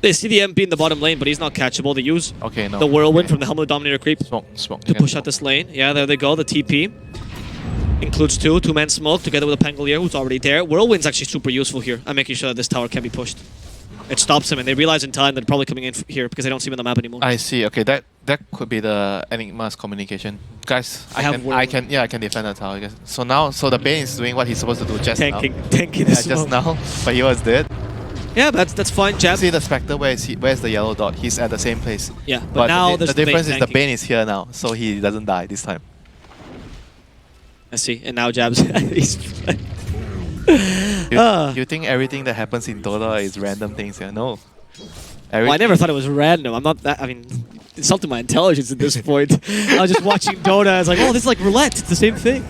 They see the MP in the bottom lane, but he's not catchable. They use Okay, no. the whirlwind from the Helmet Dominator creep Smoke. to push out this lane. Yeah, there they go. The TP includes 2-man smoke together with a Pangolier who's already there. Whirlwind's actually super useful here. I'm making sure that this tower can be pushed. It stops him, and they realize in time that they're probably coming in here because they don't see him on the map anymore. I see. Okay, that could be the Enigma's communication. Guys, I can defend the tower. I guess. So the Bane is doing what he's supposed to do just tanking now. the Yeah, smoke. just now. But he was dead. Yeah, that's fine. Jab. See the Spectre, where's the yellow dot? He's at the same place. Yeah, but now the there's difference is the tanking. Bane is here now, so he doesn't die this time. I see, and now Jab's. He's You think everything that happens in Dota is random things here? No. Well, I never thought it was random. I'm not that. I mean, insulting my intelligence at this point. I was just watching Dota. I was like, oh, this is like roulette. It's the same thing.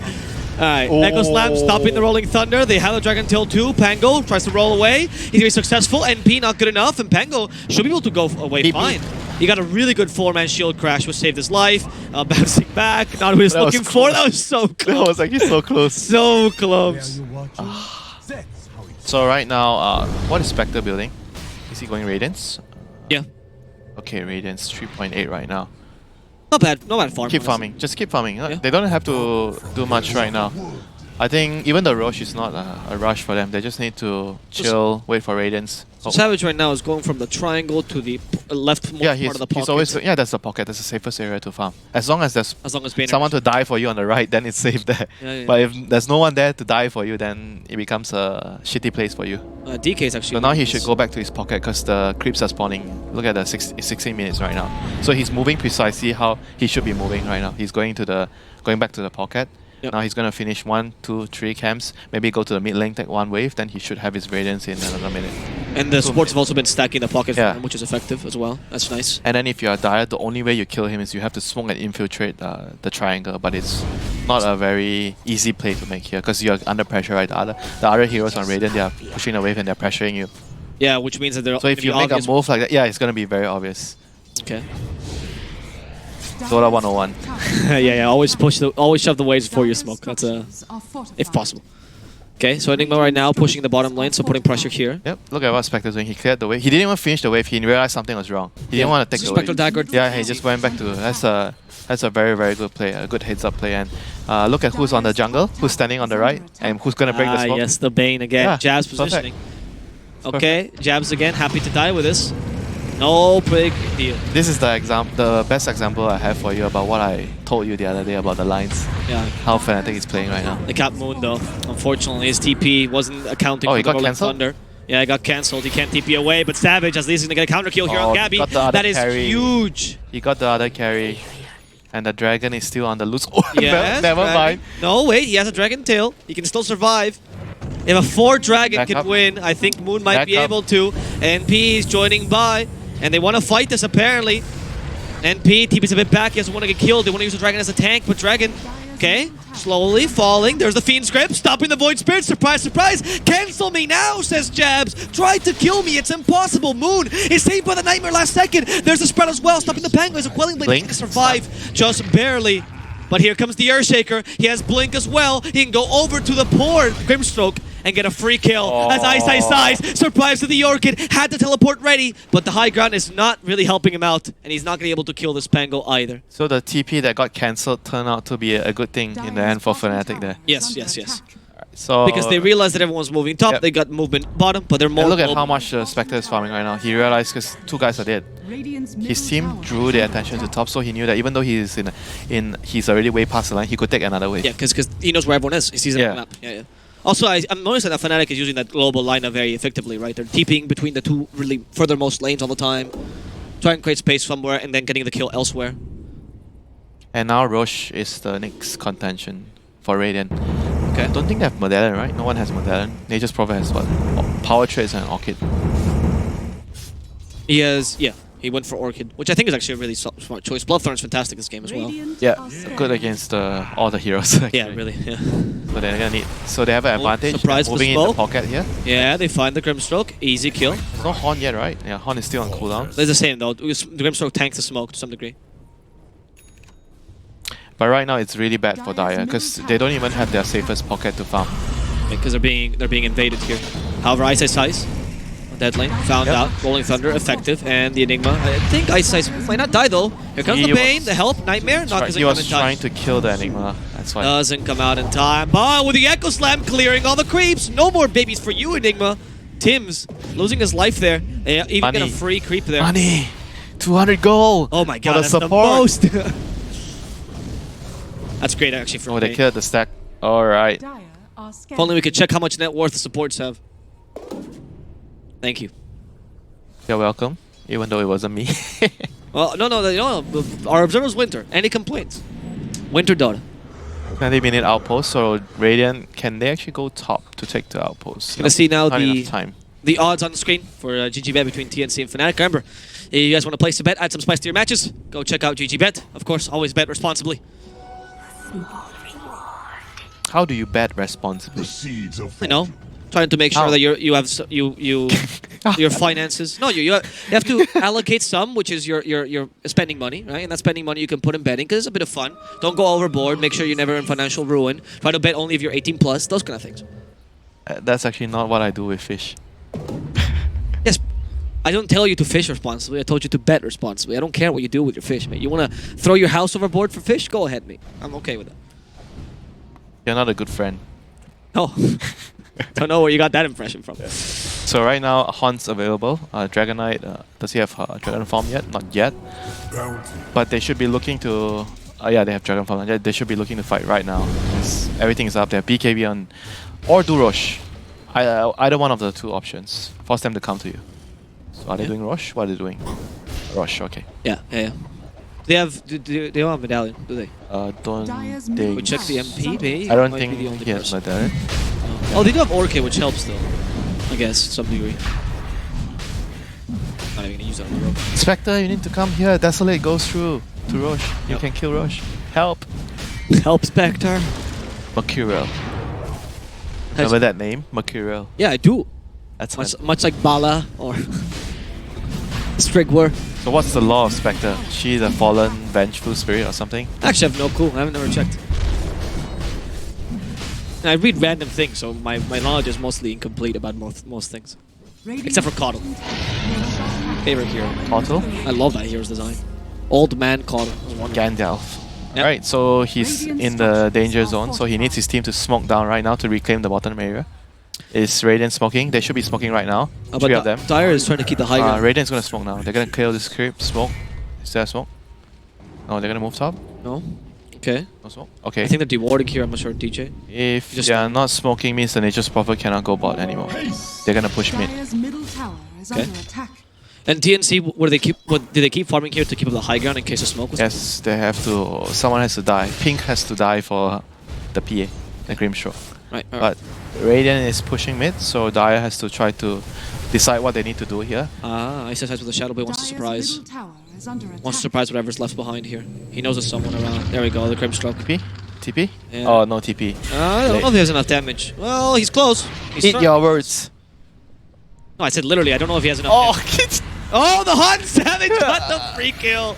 Alright, Echo Slam stopping the Rolling Thunder. They have the Dragon Tail 2. Pango tries to roll away. He's going to be successful. NP not good enough. And Pango should be able to go away fine. He got a really good 4-man shield crash, which saved his life. Bouncing back. Not what he was looking for. That was so close. That was actually so close. So close. So right now, what is Spectre building? Is he going Radiance? Yeah. Okay, Radiance 3.8 right now. Not bad farm. Keep farming. Just keep farming. Yeah. They don't have to do much right now. I think even the rush is not a rush for them. They just need to chill, wait for Radiance. So Savage right now is going from the triangle to the leftmost part of the pocket. He's always that's the pocket. That's the safest area to farm. As long as there's Banner someone to die for you on the right, then it's safe there. Yeah. But if there's no one there to die for you, then it becomes a shitty place for you. DK is actually. So now he should go back to his pocket because the creeps are spawning. Look at the 16 minutes right now. So he's moving precisely how he should be moving right now. He's going back to the pocket. Yep. Now he's gonna finish 1, 2, 3 camps. Maybe go to the mid lane, take 1 wave. Then he should have his Radiance in another minute. And the supports have also been stacking the pocket for Yeah. him, which is effective as well. That's nice. And then if you're a Dire, the only way you kill him is you have to smoke and infiltrate the triangle. But it's not a very easy play to make here because you're under pressure, right? The other heroes on Radiant, they are pushing the wave and they're pressuring you. Yeah, which means that they're. So if you make a move like that, yeah, it's gonna be very obvious. Okay. Dota 101. yeah. Always shove the waves before you smoke. That's if possible. Okay, so Enigma right now pushing the bottom lane, so putting pressure here. Yep, look at what Spectre's doing. He cleared the wave. He didn't even finish the wave. He realized something was wrong. He didn't want to take the Spectre wave. dagger. Yeah, he just went back to. That's a very, very good play. A good heads-up play. And look at who's on the jungle, who's standing on the right, and who's gonna break the smoke. Yes, the Bane again. Yeah, Jab's positioning. Okay, Jabs again. Happy to die with this. No big deal. This is the best example I have for you about what I told you the other day about the lines. Yeah. How Fnatic is playing right now. The Cap Moon though, unfortunately his TP wasn't accounting for he the got Rolling cancelled? Thunder. Yeah, it got cancelled. He can't TP away, but Savage at least is gonna get a counter kill here on Gabby. got the other That is carry. huge. He got the other carry, and the dragon is still on the loose. Oh, Yes, never dragon. mind. No, wait, he has a Dragon Tail. He can still survive. If a 4 dragon Back can up. win, I think Moon might Back be up. able to. NP is joining by, and they want to fight this apparently. NP, TP's a bit back, he doesn't want to get killed. They want to use the dragon as a tank, but Dragon, okay, slowly falling. There's the Fiend Script, stopping the Void Spirit. Surprise, surprise. Cancel me now, says Jabs. Tried to kill me, it's impossible. Moon is saved by the Nightmare last second. There's the spread as well, stopping the Penguin. There's a Quelling Blink. He can survive just barely. But here comes the Earthshaker. He has Blink as well. He can go over to the poor Grimstroke and get a free kill. As Ice surprise to the Orchid. Had the teleport ready, but the high ground is not really helping him out. And he's not going to be able to kill this Pango either. So the TP that got cancelled turned out to be a good thing in the end for Fnatic there. Yes. So because they realized that everyone's moving top. Yep. They got movement bottom, but they're more. and look at how much Spectre is farming right now. He realized because 2 guys are dead. Radiant's His middle team tower drew is their under attention to attack. top, so he knew that even though he's he's already way past the line, he could take another wave. Yeah, because he knows where everyone is. He sees it on the map. Yeah. Also, I'm noticing that Fnatic is using that global lineup very effectively, right? They're TPing between the 2 really furthermost lanes all the time, trying to create space somewhere, and then getting the kill elsewhere. And now Roche is the next contention for Radiant. Okay. I don't think they have Medallion, right? No one has Medallion. Nature's Prophet has what? Power Trades and Orchid. He went for Orchid, which I think is actually a really smart choice. Bloodthorn's fantastic this game as well. Radiant Yeah, are scanning. good against all the heroes. Yeah, actually. really. Yeah. So they're gonna need. So they have an advantage. surprise for Moving in the smoke. pocket here. Yeah, they find the Grimstroke. Easy kill. There's no Horn yet, right? Yeah, Horn is still on cooldown. It's the same though. The Grimstroke tanks the smoke to some degree. But right now it's really bad for Dire because they don't even have their safest pocket to farm. Because they're being invaded here. However, Ice Ice on dead lane found Yep. out. Rolling Thunder effective, and the Enigma. I think Ice Ice might not die though. Here comes He the Bane, was- the help, Nightmare. Not Right, doesn't he come in was time. trying to kill the Enigma. That's why. Doesn't come out in time. But with the Echo Slam clearing all the creeps. No more babies for you, Enigma. Tim's losing his life there. They even get a Money. free creep there. Money! 200 gold! Oh my god, for the that's support. the most. That's great actually for Oh, they me. killed the stack. Alright. Dire are If scanning. only we could check how much net worth the supports have. Thank you. You're welcome. Even though it wasn't me. Well, no. Our observer's Winter. Any complaints? Winter Dota. 90-minute outpost, so Radiant, can they actually go top to take the outpost? Gonna see now Not the enough time. the odds on the screen for GG Bet between TNC and Fnatic. Remember, if you guys want to place a bet, add some spice to your matches, go check out GG Bet. Of course, always bet responsibly. How do you bet responsibly? You know, trying to make sure How? that you have your finances. No, you have to allocate some, which is your spending money, right? And that spending money you can put in betting because it's a bit of fun. Don't go overboard. Make sure you're never in financial ruin. Try to bet only if you're 18 plus. Those kind of things. That's actually not what I do with fish. Yes, I don't tell you to fish responsibly. I told you to bet responsibly. I don't care what you do with your fish, mate. You want to throw your house overboard for fish? Go ahead, mate. I'm okay with that. You're not a good friend. Oh, don't know where you got that impression from. So right now, Horn's available. Dragonite, does he have Dragon Form yet? Not yet. But they should be looking to... yeah, they have Dragon Form. They should be looking to fight right now. Everything is up there. BKB on... Or do Roche. Either one of the 2 options. Force them to come to you. So are they doing Roche? What are they doing? Roche, okay. Yeah. They don't have Medallion, do they? Don't Dire's they... middle We check the MP, maybe? I don't Might think be the only he has person. Medallion. Oh, they do have Orchid, which helps though. I guess, to some degree. Not even gonna use that on the road. Spectre, you need to come here. Desolate goes through to Roche. You Yep. can kill Roche. Help! Help, Spectre. Mercurial. Remember that name? Mercurial. Yeah, I do. That's Much like Bala or Strigwer. So what's the law of Spectre? She's a fallen, vengeful spirit or something? Actually, I have no clue. I haven't never checked. And I read random things, so my knowledge is mostly incomplete about most things. Radiant Except for Coddle. Favorite hero. Portal? I love that hero's design. Old man Coddle. Gandalf. Yep. Alright, so he's in the danger zone, so he needs his team to smoke down right now to reclaim the bottom area. Is Radiant smoking? They should be smoking right now. But 3 of them. Dire is trying to keep the high ground. Radiant's gonna smoke now. They're gonna clear this creep. Smoke. Is there a smoke? No, they're gonna move top. No? Okay. No smoke? Okay. I think they're dewarding here, I'm not sure, DJ. If Just- they are not smoking, means the Nature's Prophet cannot go bot anymore. They're gonna push mid. Dire's middle tower is Okay. under attack. And TNC, did they keep farming here to keep up the high ground in case of smoke? Yes, they have to. Someone has to die. Pink has to die for the PA, the Grimstroke. Right. But Radiant is pushing mid, so Dire has to try to decide what they need to do here. Ice Ice with the Shadow Blade wants to Dire's surprise. middle tower is under attack. Wants to surprise whatever's left behind here. He knows there's someone around. There we go, the Grimstroke. TP? TP? Yeah. Oh, no TP. I don't know if he has enough damage. Well, he's close. He's Eat your words. No, I said literally, I don't know if he has enough Oh, damage. Oh, the Hot Savage got the free kill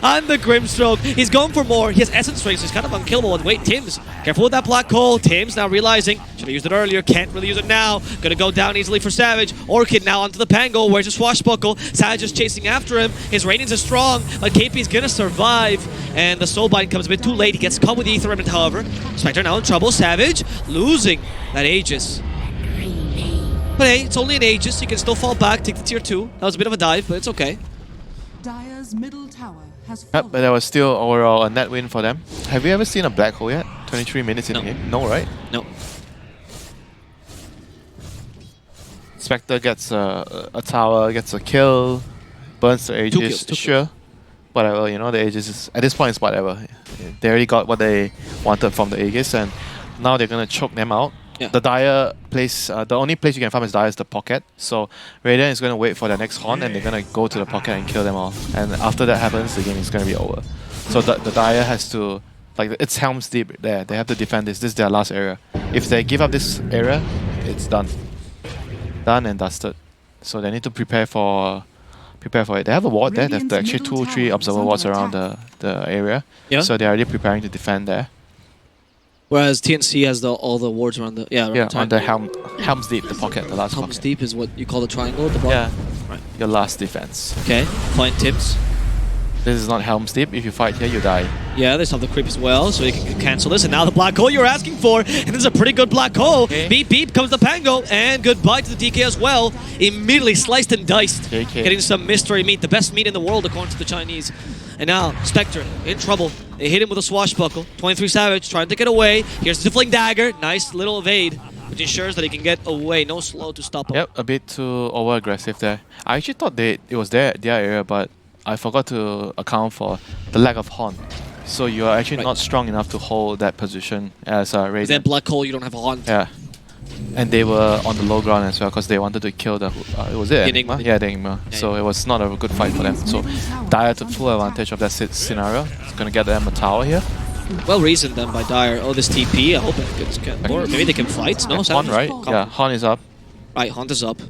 on the Grimstroke. He's going for more. He has Essence Ring, so he's kind of unkillable. And wait, Tim's, careful with that Black Hole. Tim's now realizing, should have used it earlier, can't really use it now. Gonna go down easily for Savage. Orchid now onto the Pango. Where's the Swashbuckle? Savage is chasing after him. His ratings are strong, but KP's gonna survive. And the Soulbind comes a bit too late. He gets caught with the Aether Remnant, however. Spectre now in trouble. Savage losing that Aegis. But hey, it's only an Aegis. You can still fall back, take the tier 2. That was a bit of a dive, but it's okay. Dire's middle tower has Yep, fallen. but that was still overall a net win for them. Have you ever seen a Black Hole yet? 23 minutes in the game? No, right? No. Spectre gets a tower, gets a kill, burns the Aegis. kills, two sure. Whatever, you know, the Aegis is, at this point, it's whatever. They already got what they wanted from the Aegis, and now they're gonna choke them out. Yeah. The Dire place, the only place you can farm is Dire is the pocket. So Radiant is gonna wait for their next horn, and they're gonna go to the pocket and kill them all. And after that happens, the game is gonna be over. So the Dire has to, like, it's Helm's Deep there. They have to defend this. This is their last area. If they give up this area, it's done. Done and dusted. So they need to prepare for it. They have a ward there. They have actually 2 or 3 observer wards around the area. Yeah. So they're already preparing to defend there. Whereas TNC has all the wards around the around Yeah, the on the triangle. Helm's Deep, the pocket, the last Helm's pocket. Deep is what you call the triangle at the bottom. Yeah, Right. your last defense. Okay, fine tips. This is not Helm's Deep. If you fight here, you die. Yeah, they still have the creep as well, so you can cancel this. And now the Black Hole you're asking for, and this is a pretty good Black Hole. Okay. Beep beep comes the Pango, and goodbye to the DK as well. Immediately sliced and diced, JK. getting some mystery meat, the best meat in the world according to the Chinese. And now Spectre in trouble. They hit him with a Swashbuckle. 23 Savage trying to get away. Here's the Fling Dagger, nice little evade, which ensures that he can get away. No slow to stop him. Yep, a bit too over aggressive there. I actually thought it was their area, but I forgot to account for the lack of horn. So you are actually Right. not strong enough to hold that position as That Radiant. Black Hole you don't have a haunt. Yeah. And they were on the low ground as well because they wanted to kill the... was it Enigma? Enigma. Yeah, the Enigma. Yeah, So it was not a good fight for them. So Dire took full advantage of that scenario. It's going to get them a tower here. Well reasoned then by Dire. Oh, this TP, I hope it gets or maybe they can fight. No, Horn, Savage? right? Come. Yeah, Horn is up. Right, Haunt is up.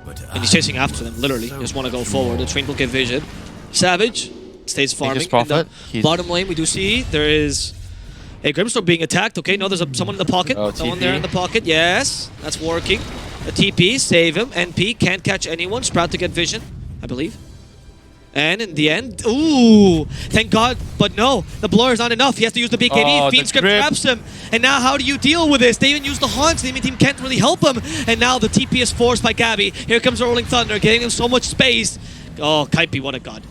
And he's chasing after them, literally. He just want to go forward. The train will get vision. Savage stays farming. Aegis Prophet. In the bottom lane, we do see there is a Grimstorm being attacked. Okay, no, there's someone in the pocket. Oh, Someone TP. there in the pocket. Yes, that's working. A TP, save him. NP can't catch anyone. Sprout to get vision, I believe. And in the end, ooh, thank God, but no, the blur is not enough. He has to use the BKB. Oh, Fiend the Script grip. traps him. And now how do you deal with this? They even use the haunts. The enemy team can't really help him. And now the TP is forced by Gabby. Here comes the Rolling Thunder, getting him so much space. Oh, Kaipi, what a god.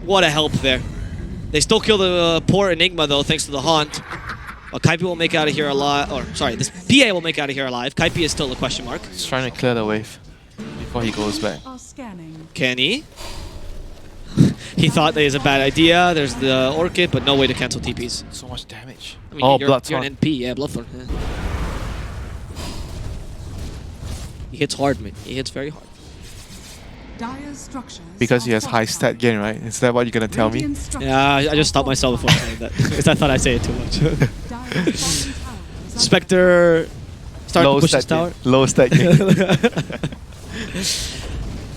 What a help there. They still kill the poor Enigma though, thanks to the haunt. Well, Kaipi will make out of here alive. Or sorry, this PA will make out of here alive. Kaipi is still a question mark. He's trying to clear the wave before he goes back. Are scanning. Can he? He thought that is a bad idea. There's the Orchid, but no way to cancel TPs. So much damage. I mean, Oh, you're Bloodthorn. an NP, yeah, Bloodthorn. Yeah. He hits hard, man. He hits very hard. Dire's structures Because he are has high fortified. stat gain, right? Is that what you're gonna tell me? Radiant structures Yeah, I just stopped myself before saying that because I thought I say it too much. Dire's bottom tower is under Spectre started to push his tower. Low stat gain.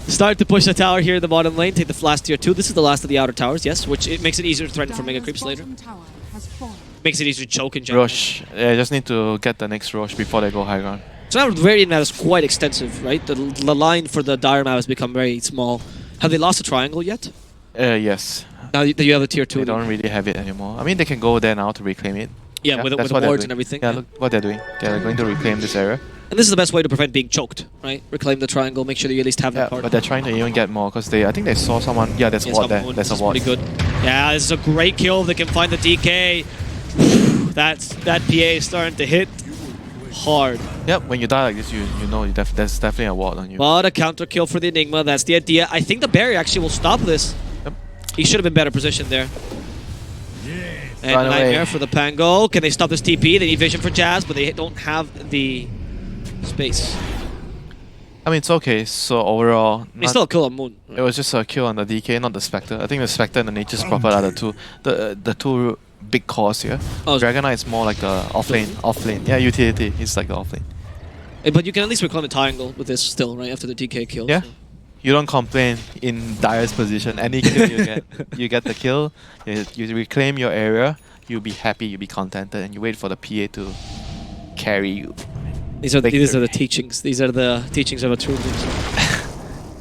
Start to push the tower here in the bottom lane. Take the last tier 2. This is the last of the outer towers, yes, which it makes it easier to threaten for Mega Dire's Creeps later. bottom tower has fallen. Makes it easier to choke in general. Rosh. Yeah, just need to get the next Rosh before they go high ground. So now variant map is quite extensive, right? The line for the Dire map has become very small. Have they lost a triangle yet? Yes. Now that you have a tier 2. They don't really have it anymore. I mean, they can go there now to reclaim it. Yeah, with that's the what they're wards doing. and everything. Yeah, look what they're doing. They're going to reclaim this area. And this is the best way to prevent being choked, right? Reclaim the triangle, make sure that you at least have Yeah, that part. but they're trying to even get more because I think they saw someone. Yeah, there's a ward there. There's a That's ward. pretty good. Yeah, this is a great kill. They can find the DK. That PA is starting to hit hard. Yep, when you die like this, you know there's definitely a ward on you. But a counter kill for the Enigma. That's the idea. I think the barrier actually will stop this. Yep. He should have been better positioned there. And Run away. Nightmare for the Pango. Can they stop this TP? They need vision for Jazz, but they don't have the space. I mean, it's okay. So overall, They still kill on Moon. it was just a kill on the DK, not the Spectre. I think the Spectre and the Nature's Prophet are the two big cores here. Oh, Dragon Knight is more like the off lane. Yeah, utility. He's like the off lane. But you can at least reclaim a triangle with this still, right? After the DK kill. Yeah. So. You don't complain in Dire's position. Any kill you get the kill. You reclaim your area. You'll be happy. You'll be contented, and you wait for the PA to carry you. These are the teachings. These are the teachings of a true loser.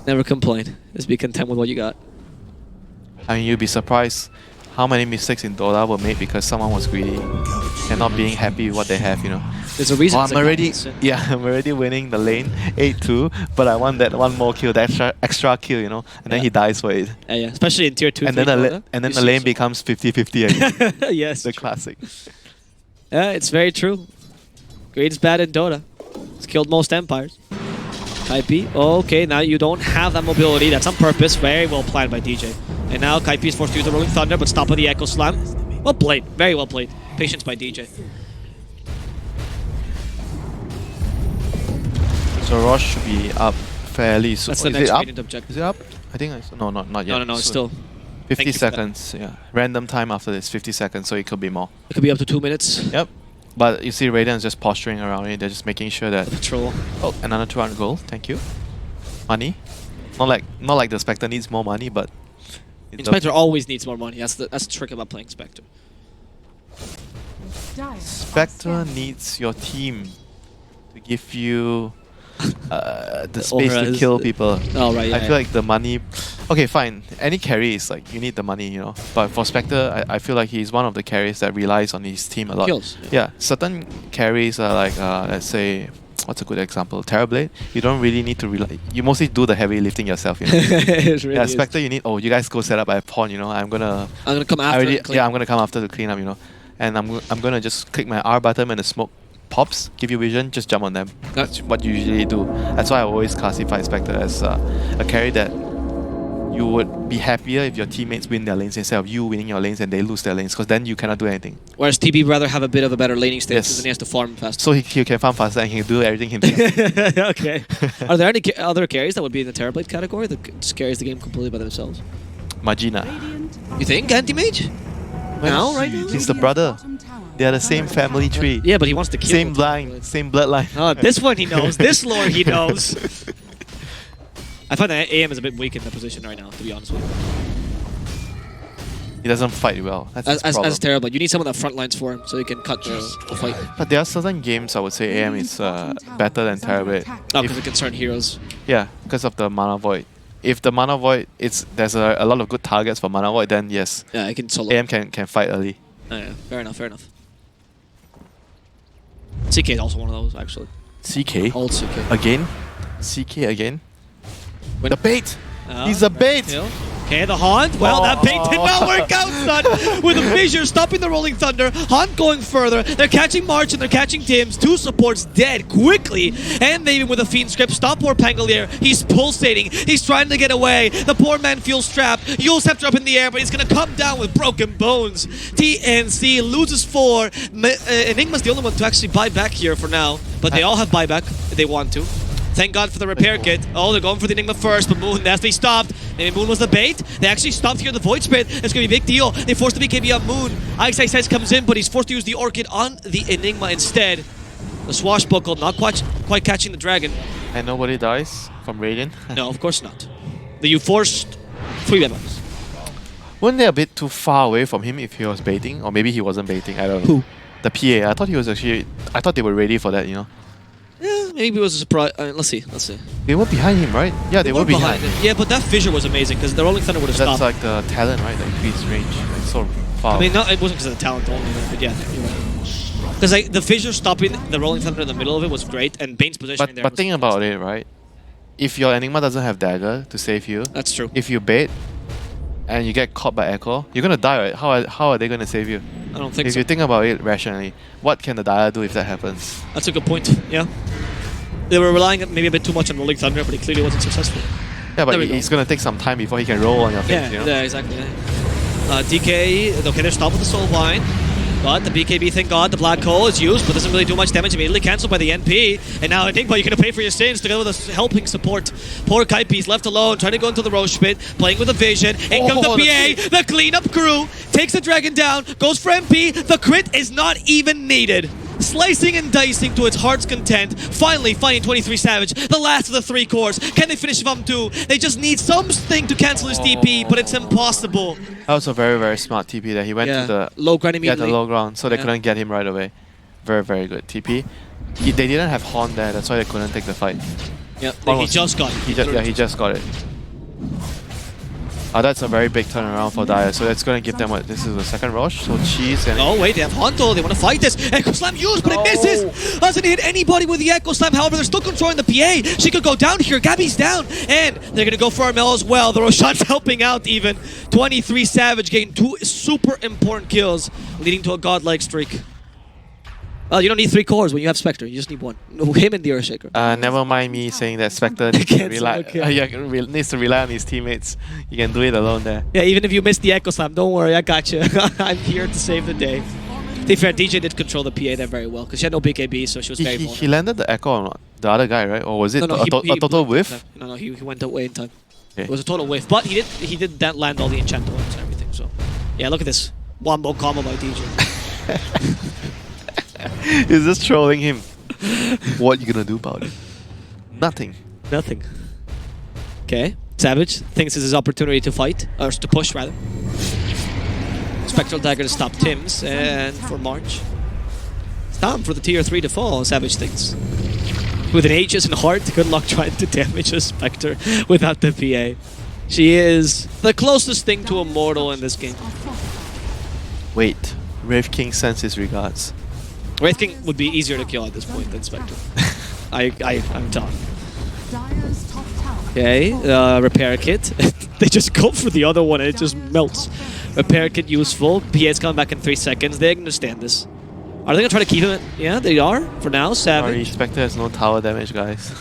Never complain. Just be content with what you got. I mean, you'll be surprised how many mistakes in Dota were made because someone was greedy and not being happy with what they have, you know. There's a reason. Oh, I'm already winning the lane 8-2, but I want that one more kill, that extra kill, you know, and then he dies for it. Yeah, especially in tier 2. And then the lane becomes 50-50 again. Yes, the classic. Yeah, it's very true. Greed is bad in Dota. It's killed most empires. Kaipi, okay, now you don't have that mobility. That's on purpose. Very well planned by DJ. And now Kaipi is forced to use the Rolling Thunder, but stop with the Echo Slam. Well played. Very well played. Patience by DJ. So Rosh should be up fairly soon. That's the next radiant objective. Is it up? I think no, not yet. No, it's still 50 seconds. Yeah, random time after this, 50 seconds. So it could be more. It could be up to 2 minutes. Yep. But you see, Radiant is just posturing around it. They're just making sure that. Patrol. Oh, another 200 gold. Thank you. Money. Not like the Spectre needs more money, but. Spectre always needs more money. That's the trick about playing Spectre. Spectre needs your team to give you the space to kill people. Oh, right, yeah, I feel like the money... Okay, fine. Any carry is like, you need the money, you know. But for Spectre, I feel like he's one of the carries that relies on his team a lot. Kills. Yeah, certain carries are like, let's say... What's a good example? Terrorblade. You don't really need to rely. You mostly do the heavy lifting yourself. You know? Really Spectre, you need. Oh, you guys go set up by a pawn. You know, I'm gonna come after. I'm gonna come after to clean up. You know, and I'm gonna just click my R button when the smoke pops, give you vision, just jump on them. That's what you usually do. That's why I always classify Spectre as a carry that you would be happier if your teammates win their lanes instead of you winning your lanes and they lose their lanes, because then you cannot do anything. Whereas TB would rather have a bit of a better laning stance, because then he has to farm faster. So he can farm faster and he can do everything himself. Okay. Are there any other carries that would be in the Terrorblade category that just carries the game completely by themselves? Magina. You think Anti-Mage? Now, right now? He's the brother. They are the same family tree. Yeah, but he wants to kill same line, same bloodline. Oh, this one he knows. This lore he knows. I find that AM is a bit weak in the position right now, to be honest with you. He doesn't fight well. That's as terrible. You need someone that front lines for him so he can cut the fight. But there are certain games I would say AM is better than Terrorblade. Oh, because of concerned heroes. Yeah, because of the Mana Void. If the Mana Void, there's a lot of good targets for Mana Void, then yes. Yeah, I can solo. AM can fight early. Oh, yeah, fair enough, fair enough. CK is also one of those, actually. CK? Old CK. Again? CK again? The bait! He's a bait! Okay, the Haunt. Well, that bait did not work out, son. With a Fissure stopping the Rolling Thunder. Haunt going further. They're catching March and they're catching Tims. Two supports dead quickly. And they even with a Fiend script. Stop poor Pangolier. He's pulsating. He's trying to get away. The poor man feels trapped. Yule Scepter up in the air, but he's going to come down with broken bones. TNC loses 4. Enigma's the only one to actually buy back here for now. But they all have buyback if they want to. Thank God for the repair kit. Oh, they're going for the Enigma first, but Moon, as they stopped. Maybe Moon was the bait. They actually stopped here the Void Spirit. It's going to be a big deal. They forced the BKB on Moon. IXIS comes in, but he's forced to use the Orchid on the Enigma instead. The Swashbuckle not quite catching the Dragon. And nobody dies from Radiant? No, of course not. You forced 3 members. Weren't they a bit too far away from him if he was baiting? Or maybe he wasn't baiting, I don't know. Who? The PA. I thought he was actually... I thought they were ready for that, you know. Yeah, maybe it was a surprise. Let's see. They were behind him, right? Yeah, they were behind him. Yeah, but that Fissure was amazing because the Rolling Thunder would have stopped. That's like the talent, right? The increased range. Like so far. I mean, it wasn't because of the talent only, but yeah, you're right. Because like, the Fissure stopping the Rolling Thunder in the middle of it was great, and Bane's positioning there. But think about it, right? If your Enigma doesn't have dagger to save you, that's true. If you bait and you get caught by Echo, you're gonna die, right? How are they gonna save you? I don't think so. If you think about it rationally, what can the Dire do if that happens? That's a good point. Yeah. They were relying maybe a bit too much on Rolling Thunder, but he clearly wasn't successful. Yeah, but he's going to take some time before he can roll on your face, you know? Yeah, exactly. DK, okay, they're stopped with the Soul Bind. But the BKB, thank God, the Black Hole is used, but doesn't really do much damage. Immediately cancelled by the NP. And now I think, but you're going to pay for your sins together with a helping support. Poor Kaipi's left alone, trying to go into the Roche pit, playing with a vision. In comes the PA, the cleanup crew, takes the Dragon down, goes for MP. The crit is not even needed. slicing and dicing to its heart's content, finally finding 23 Savage, the last of the 3 cores. Can they finish him 2? They just need something to cancel his TP, but it's impossible. That was a very, very smart TP there. He went to the low ground immediately. the low ground, so they couldn't get him right away. Very, very good TP. They didn't have Horn there, that's why they couldn't take the fight. Yeah, he just got it. He just got it. That's a very big turnaround for Dire, so that's going to give them what? This is the second rush, so Cheese and... Oh wait, they have Honto, they want to fight this. Echo Slam used, but it misses! Doesn't hit anybody with the Echo Slam, however, they're still controlling the PA. She could go down here, Gabby's down, and they're going to go for Armel as well. The Roshan's helping out even. 23 Savage getting 2 super important kills, leading to a godlike streak. Well, you don't need 3 cores when you have Spectre, you just need 1. Him and the Earthshaker. Never mind me saying that Spectre needs to rely on his teammates. You can do it alone there. Yeah, even if you miss the Echo Slam, don't worry, I got you. I'm here to save the day. To be fair, DJ did control the PA there very well, because she had no BKB, so she was very vulnerable. He landed the Echo on the other guy, right? Or was it a total whiff? No, he went away in time. Okay. It was a total whiff, but he did land all the enchant ones and everything, so... Yeah, look at this. Wombo combo by DJ. He's just trolling him. What you gonna do about it? Nothing. Nothing. Okay. Savage thinks this is his opportunity to fight, or to push rather. Spectral Dagger to stop Tim's, and for March. It's time for the tier 3 to fall, Savage thinks. With an Aegis and Heart, good luck trying to damage a Spectre without the PA. She is the closest thing to Immortal in this game. Wait, Wraith King sends his regards. Wraith King would be easier to kill at this point than Spectre. I'm done. Okay, repair kit. They just go for the other one and it just melts. Repair kit useful. PA's coming back in 3 seconds. They understand this. Are they gonna try to keep him? Yeah, they are. For now, Savage. Sorry, Spectre has no tower damage, guys.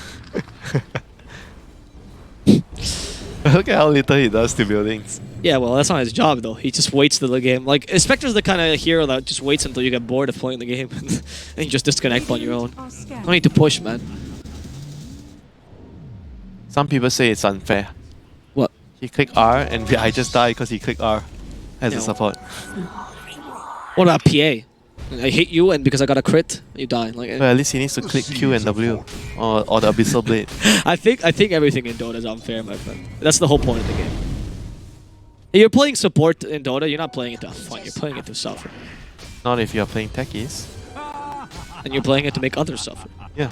Look at how little he does to buildings. Yeah, well, that's not his job, though. He just waits till the game. Like, Spectre's the kind of hero that just waits until you get bored of playing the game. And you just disconnect on your own. Don't need to push, man. Some people say it's unfair. What? He clicked R, and I just died because he clicked R as a support. What about PA? I hit you, and because I got a crit, you die. Like, well, at least he needs to click Q and W, or the Abyssal Blade. I think everything in Dota is unfair, my friend. That's the whole point of the game. You're playing support in Dota, you're not playing it to have fun, you're playing it to suffer. Not if you're playing techies. And you're playing it to make others suffer. Yeah.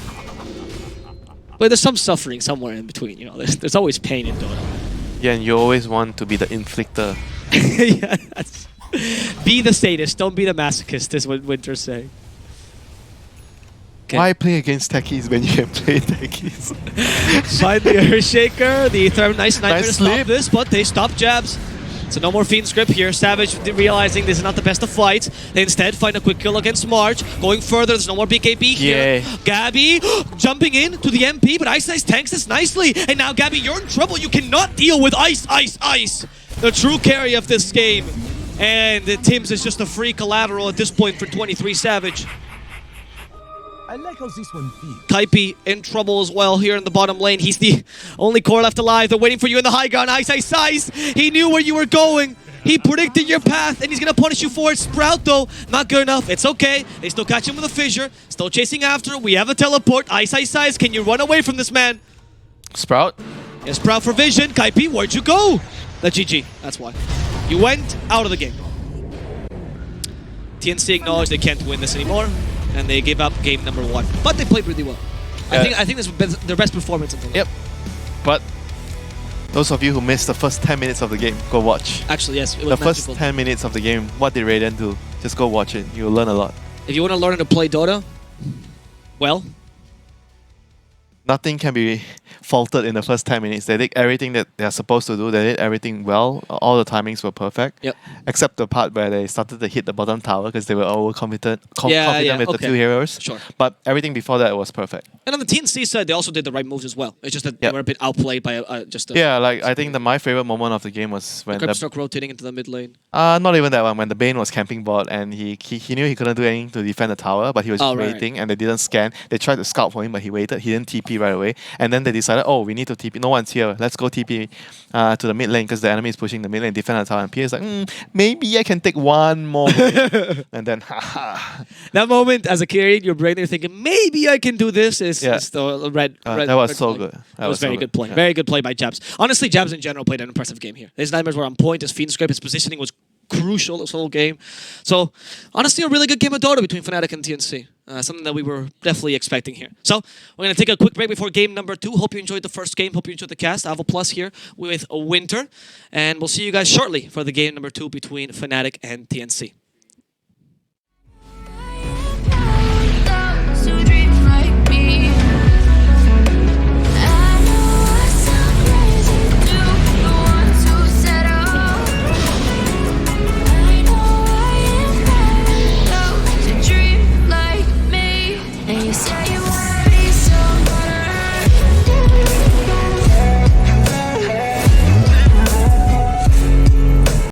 But there's some suffering somewhere in between, you know, there's always pain in Dota. Yeah, and you always want to be the inflictor. Yeah, that's... Be the sadist, don't be the masochist, is what Winter's saying. Okay. Why play against techies when you can play techies? Find the Earthshaker, the nice nightmare to stop this, but they stop jabs. So no more Fiend script here. Savage realizing this is not the best of fights. They instead find a quick kill against March. Going further, there's no more BKB here. Yeah. Gabby jumping in to the MP, but Ice Ice tanks this nicely. And now Gabby, you're in trouble. You cannot deal with Ice, Ice, Ice. The true carry of this game. And Tim's is just a free collateral at this point for 23 Savage. I like how this one feels. Kaipi in trouble as well here in the bottom lane. He's the only core left alive. They're waiting for you in the high ground. Ice, Ice, Ice. He knew where you were going. He predicted your path, and he's going to punish you for it. Sprout, though, not good enough. It's okay. They still catch him with a fissure. Still chasing after. We have a teleport. Ice, Ice, Ice. Can you run away from this man? Sprout? Yeah, Sprout for vision. Kaipi, where'd you go? The GG. That's why. You went out of the game. TNC acknowledged they can't win this anymore, and they gave up game number 1. But they played really well. I think this was their best performance until now. Yep. But those of you who missed the first 10 minutes of the game, go watch. Actually, yes, it was the magical. first 10 minutes of the game, what did Raiden do? Just go watch it. You'll learn a lot. If you want to learn how to play Dota, well, nothing can be faulted in the first 10 minutes. They did everything that they're supposed to do. They did everything well. All the timings were perfect. Yep. Except the part where they started to hit the bottom tower because they were overconfident with the 2 heroes. Sure. But everything before that was perfect. And on the TNC side, they also did the right moves as well. It's just that they were a bit outplayed by yeah, like I think my favorite moment of the game was when the Stroke rotating into the mid lane. Not even that one. When the Bane was camping bot and he knew he couldn't do anything to defend the tower, but he was waiting and they didn't scan. They tried to scout for him, but he waited. He didn't TP right away. And then they decided, oh, we need to TP. No one's here. Let's go TP to the mid lane because the enemy is pushing the mid lane, defend our tower. And PA is like, maybe I can take one more wave. And then, haha. That moment, as a carry, your brain, you're thinking, maybe I can do this. Is the red. That was red so play. good. That was very so good play. Yeah. Very good play by Jabs. Honestly, Jabs in general played an impressive game here. His nightmares were on point. His Fiend Scrape, his positioning was crucial this whole game. So, honestly, a really good game of Dota between Fnatic and TNC. Something that we were definitely expecting here. So, we're going to take a quick break before game number 2. Hope you enjoyed the first game. Hope you enjoyed the cast. I have a plus here with Winter. And we'll see you guys shortly for the game number 2 between Fnatic and TNC. You say